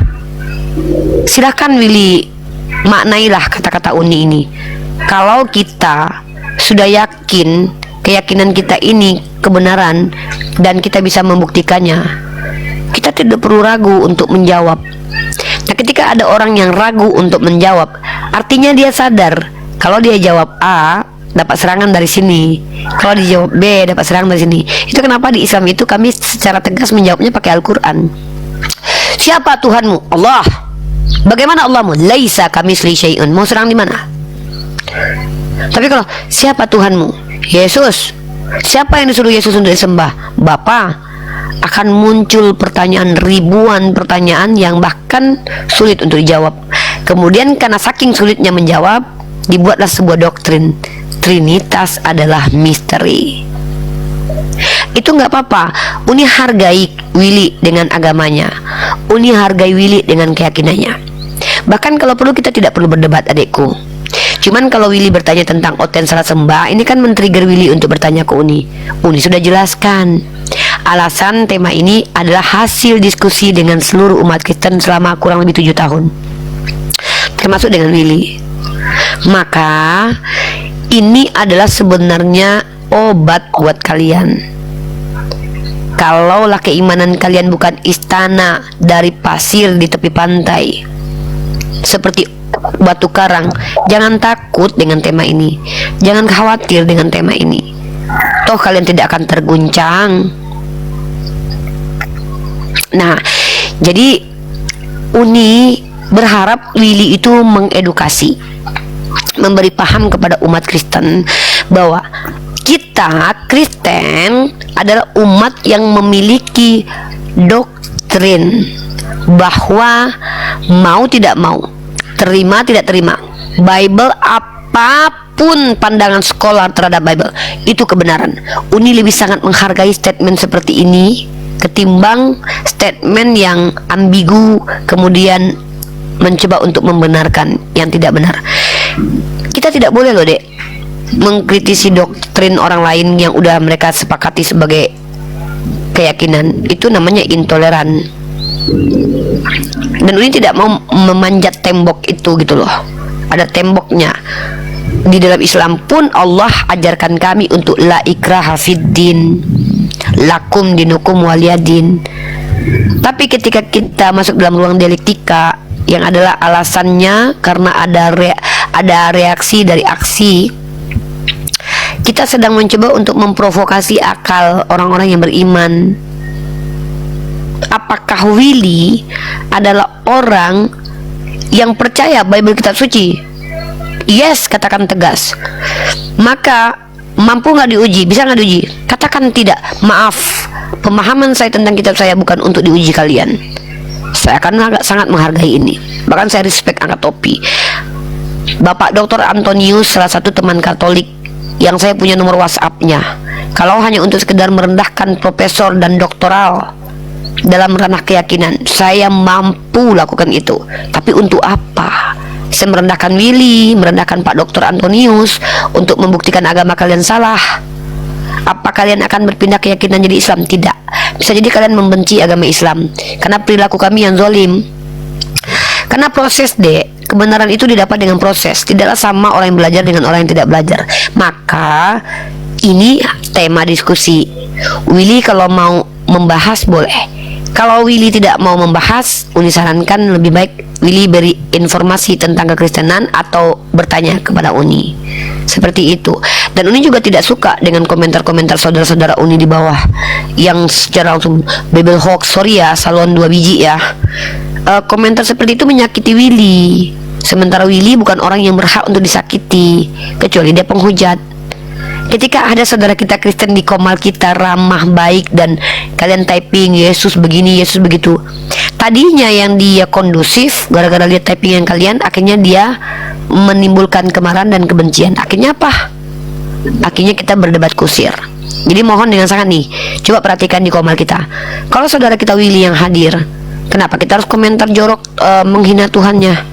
silahkan Willy maknailah kata-kata Uni ini. Kalau kita sudah yakin keyakinan kita ini kebenaran dan kita bisa membuktikannya, kita tidak perlu ragu untuk menjawab. Nah, ketika ada orang yang ragu untuk menjawab, artinya dia sadar kalau dia jawab A dapat serangan dari sini, kalau dijawab B dapat serangan dari sini. Itu kenapa di Islam itu kami secara tegas menjawabnya pakai Al-Quran. Siapa Tuhanmu? Allah. Bagaimana Allahmu? Laisa kamitslihi syai'un. Mau serang di mana? Tapi kalau siapa Tuhanmu? Yesus. Siapa yang disuruh Yesus untuk disembah? Bapa. Akan muncul pertanyaan, ribuan pertanyaan yang bahkan sulit untuk dijawab. Kemudian karena saking sulitnya menjawab, dibuatlah sebuah doktrin. Trinitas adalah misteri. Itu nggak apa-apa. Uni hargai Willy dengan agamanya. Uni hargai Willy dengan keyakinannya. Bahkan kalau perlu kita tidak perlu berdebat adikku. Cuman kalau Willy bertanya tentang Oten salah sembah, ini kan men-trigger Willy untuk bertanya ke Uni. Uni sudah jelaskan. Alasan tema ini adalah hasil diskusi dengan seluruh umat Kristen selama kurang lebih 7 tahun, termasuk dengan Willy. Maka ini adalah sebenarnya obat buat kalian. Kalaulah keimanan kalian bukan istana dari pasir di tepi pantai, seperti batu karang, jangan takut dengan tema ini. Jangan khawatir dengan tema ini. Toh kalian tidak akan terguncang. Nah, jadi Uni berharap Willy itu mengedukasi, memberi paham kepada umat Kristen bahwa kita Kristen adalah umat yang memiliki doktrin bahwa mau tidak mau, terima tidak terima, Bible apapun pandangan sekolah terhadap Bible itu kebenaran. Uni lebih sangat menghargai statement seperti ini ketimbang statement yang ambigu kemudian mencoba untuk membenarkan yang tidak benar. Kita tidak boleh loh, Dek, mengkritisi doktrin orang lain yang udah mereka sepakati sebagai keyakinan. Itu namanya intoleran. Dan Uni tidak mau memanjat tembok itu gitu loh. Ada temboknya. Di dalam Islam pun Allah ajarkan kami untuk la ikraha fiddin, lakum dinukum waliyadin. Tapi ketika kita masuk dalam ruang dialektika yang adalah alasannya karena ada reaksi dari aksi, kita sedang mencoba untuk memprovokasi akal orang-orang yang beriman. Apakah Willy adalah orang yang percaya Bible kitab suci? Yes, katakan tegas. Maka mampu nggak diuji? Bisa nggak diuji? Katakan tidak. Maaf, pemahaman saya tentang kitab saya bukan untuk diuji kalian. Saya akan sangat menghargai ini. Bahkan saya respect, angkat topi. Bapak Dr. Antonius, salah satu teman Katolik yang saya punya nomor WhatsApp-nya. Kalau hanya untuk sekedar merendahkan profesor dan doktoral dalam ranah keyakinan, saya mampu lakukan itu. Tapi untuk apa? Saya merendahkan Willy, merendahkan Pak Dr. Antonius untuk membuktikan agama kalian salah. Apa kalian akan berpindah keyakinan jadi Islam? Tidak. Bisa jadi kalian membenci agama Islam karena perilaku kami yang zalim. Karena proses, Dek, kebenaran itu didapat dengan proses. Tidaklah sama orang yang belajar dengan orang yang tidak belajar. Maka ini tema diskusi. Willy kalau mau membahas boleh. Kalau Willy tidak mau membahas, Uni sarankan lebih baik Willy beri informasi tentang kekristenan atau bertanya kepada Uni. Seperti itu. Dan Uni juga tidak suka dengan komentar-komentar saudara-saudara Uni di bawah yang secara langsung Bible hoax, sorry ya, salon 2 biji ya. Komentar seperti itu menyakiti Willy. Sementara Willy bukan orang yang berhak untuk disakiti, kecuali dia penghujat. Ketika ada saudara kita Kristen di komal kita ramah baik dan kalian typing Yesus begini, Yesus begitu, tadinya yang dia kondusif, gara-gara lihat typingan kalian, akhirnya dia menimbulkan kemarahan dan kebencian. Akhirnya apa? Akhirnya kita berdebat kusir. Jadi mohon dengan sangat nih, coba perhatikan di komal kita. Kalau saudara kita Willy yang hadir, kenapa kita harus komentar jorok menghina Tuhannya?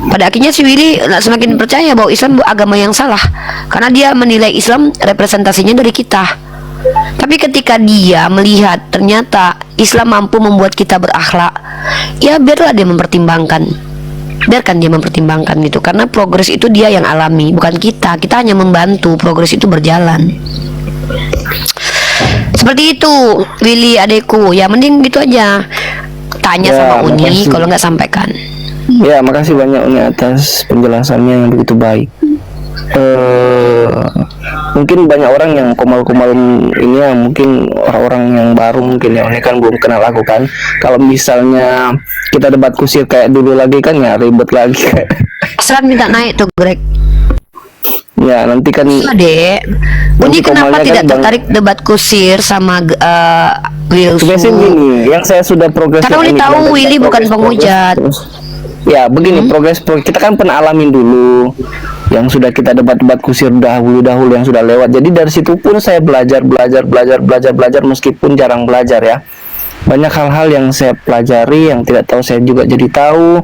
Pada akhirnya si Willy semakin percaya bahwa Islam agama yang salah karena dia menilai Islam representasinya dari kita. Tapi ketika dia melihat ternyata Islam mampu membuat kita berakhlak, ya biarlah dia mempertimbangkan. Biarkan dia mempertimbangkan itu, karena progres itu dia yang alami, bukan kita. Kita hanya membantu progres itu berjalan. Seperti itu, Willy adekku. Ya mending gitu aja. Tanya Ya, sama Uni, makasih. kalau nggak sampaikan. Ya, makasih banyak Uni atas penjelasannya yang begitu baik. Mungkin banyak orang yang komal-komal ini ya, mungkin orang-orang yang baru mungkin ya, ini kan belum kenal aku kan. Kalau misalnya kita debat kusir kayak dulu lagi kan ya ribet lagi. Serat minta naik tuh, Greg. Ya nanti kan. Dek, Uni kenapa tidak tertarik debat kusir sama Wilson? Sebenarnya gini, yang saya sudah progres. Karena Uni tahu Willy bukan penghujat. Ya begini, progres kita kan pernah alamin dulu yang sudah kita debat-debat kusir dahulu yang sudah lewat. Jadi dari situ pun saya belajar meskipun jarang belajar ya. banyak hal-hal yang saya pelajari, yang tidak tahu saya juga jadi tahu.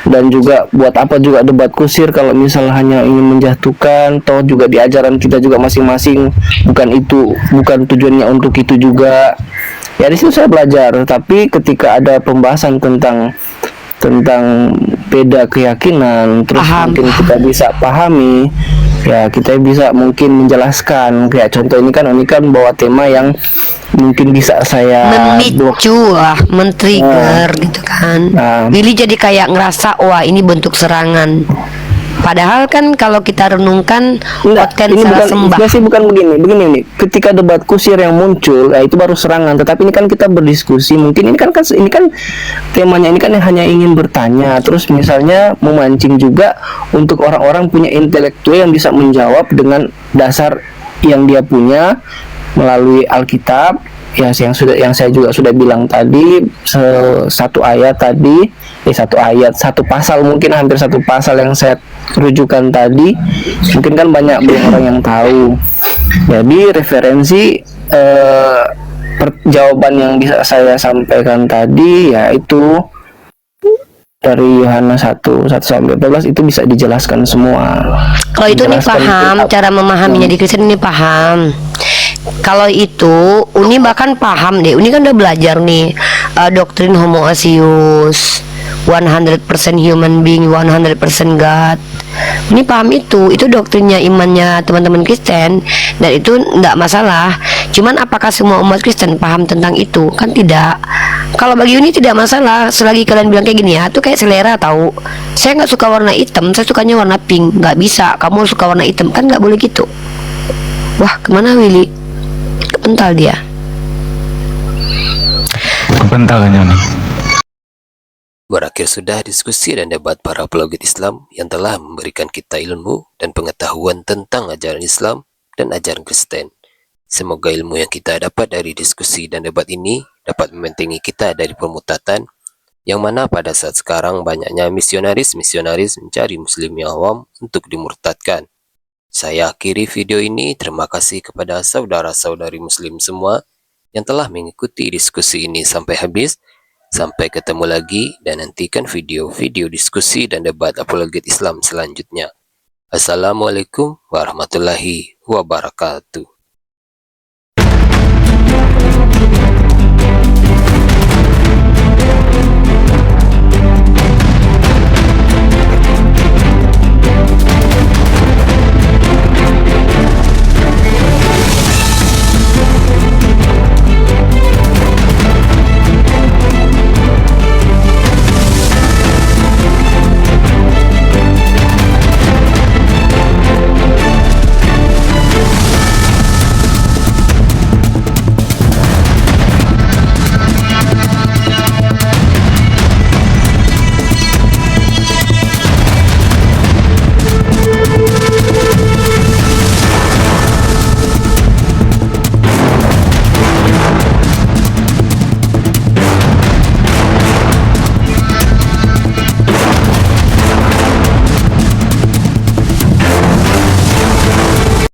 Dan juga buat apa juga debat kusir kalau misal hanya ingin menjatuhkan, toh juga di ajaran kita juga masing-masing bukan tujuannya untuk itu juga. Ya di situ saya belajar. Tapi ketika ada pembahasan tentang beda keyakinan, terus mungkin kita bisa pahami, ya kita bisa mungkin menjelaskan. Kayak contoh ini kan bawa tema yang mungkin bisa saya memicu men-trigger gitu kan. Willy jadi kayak ngerasa wah ini bentuk serangan. Padahal kan kalau kita renungkan konten salah sembah. Bukan begini nih. Ketika debat kusir yang muncul, ya itu baru serangan. Tetapi ini kan kita berdiskusi. Mungkin ini kan temanya ini kan hanya ingin bertanya. Terus misalnya memancing juga untuk orang-orang punya intelektual yang bisa menjawab dengan dasar yang dia punya melalui Alkitab. Ya yang saya juga sudah bilang tadi, satu pasal, mungkin hampir satu pasal yang saya rujukan tadi, mungkin kan banyak orang yang tahu. Jadi referensi jawaban yang bisa saya sampaikan tadi yaitu dari Yohanes 1:1-12 itu bisa dijelaskan semua. Kalau itu nih paham, cara memahaminya di Kristen ini paham. Kalau itu Uni bahkan paham deh. Uni kan udah belajar nih doktrin homoousios, 100% human being, 100% God. Uni paham itu doktrinnya imannya teman-teman Kristen, dan itu enggak masalah. Cuman apakah semua umat Kristen paham tentang itu? Kan tidak. Kalau bagi Uni tidak masalah selagi kalian bilang kayak gini ya, itu kayak selera tahu. Saya nggak suka warna hitam, saya sukanya warna pink. Nggak bisa, kamu suka warna hitam, kan nggak boleh gitu. Wah, kemana Willy? Kepental dia. Kepental kan Yoni. Berakhir sudah diskusi dan debat para apologet Islam yang telah memberikan kita ilmu dan pengetahuan tentang ajaran Islam dan ajaran Kristen. Semoga ilmu yang kita dapat dari diskusi dan debat ini dapat membentengi kita dari permutatan, yang mana pada saat sekarang banyaknya misionaris mencari muslim yang awam untuk dimurtadkan. Saya akhiri video ini. Terima kasih kepada saudara-saudari muslim semua yang telah mengikuti diskusi ini sampai habis. Sampai ketemu lagi dan nantikan video-video diskusi dan debat apologet Islam selanjutnya. Assalamualaikum warahmatullahi wabarakatuh.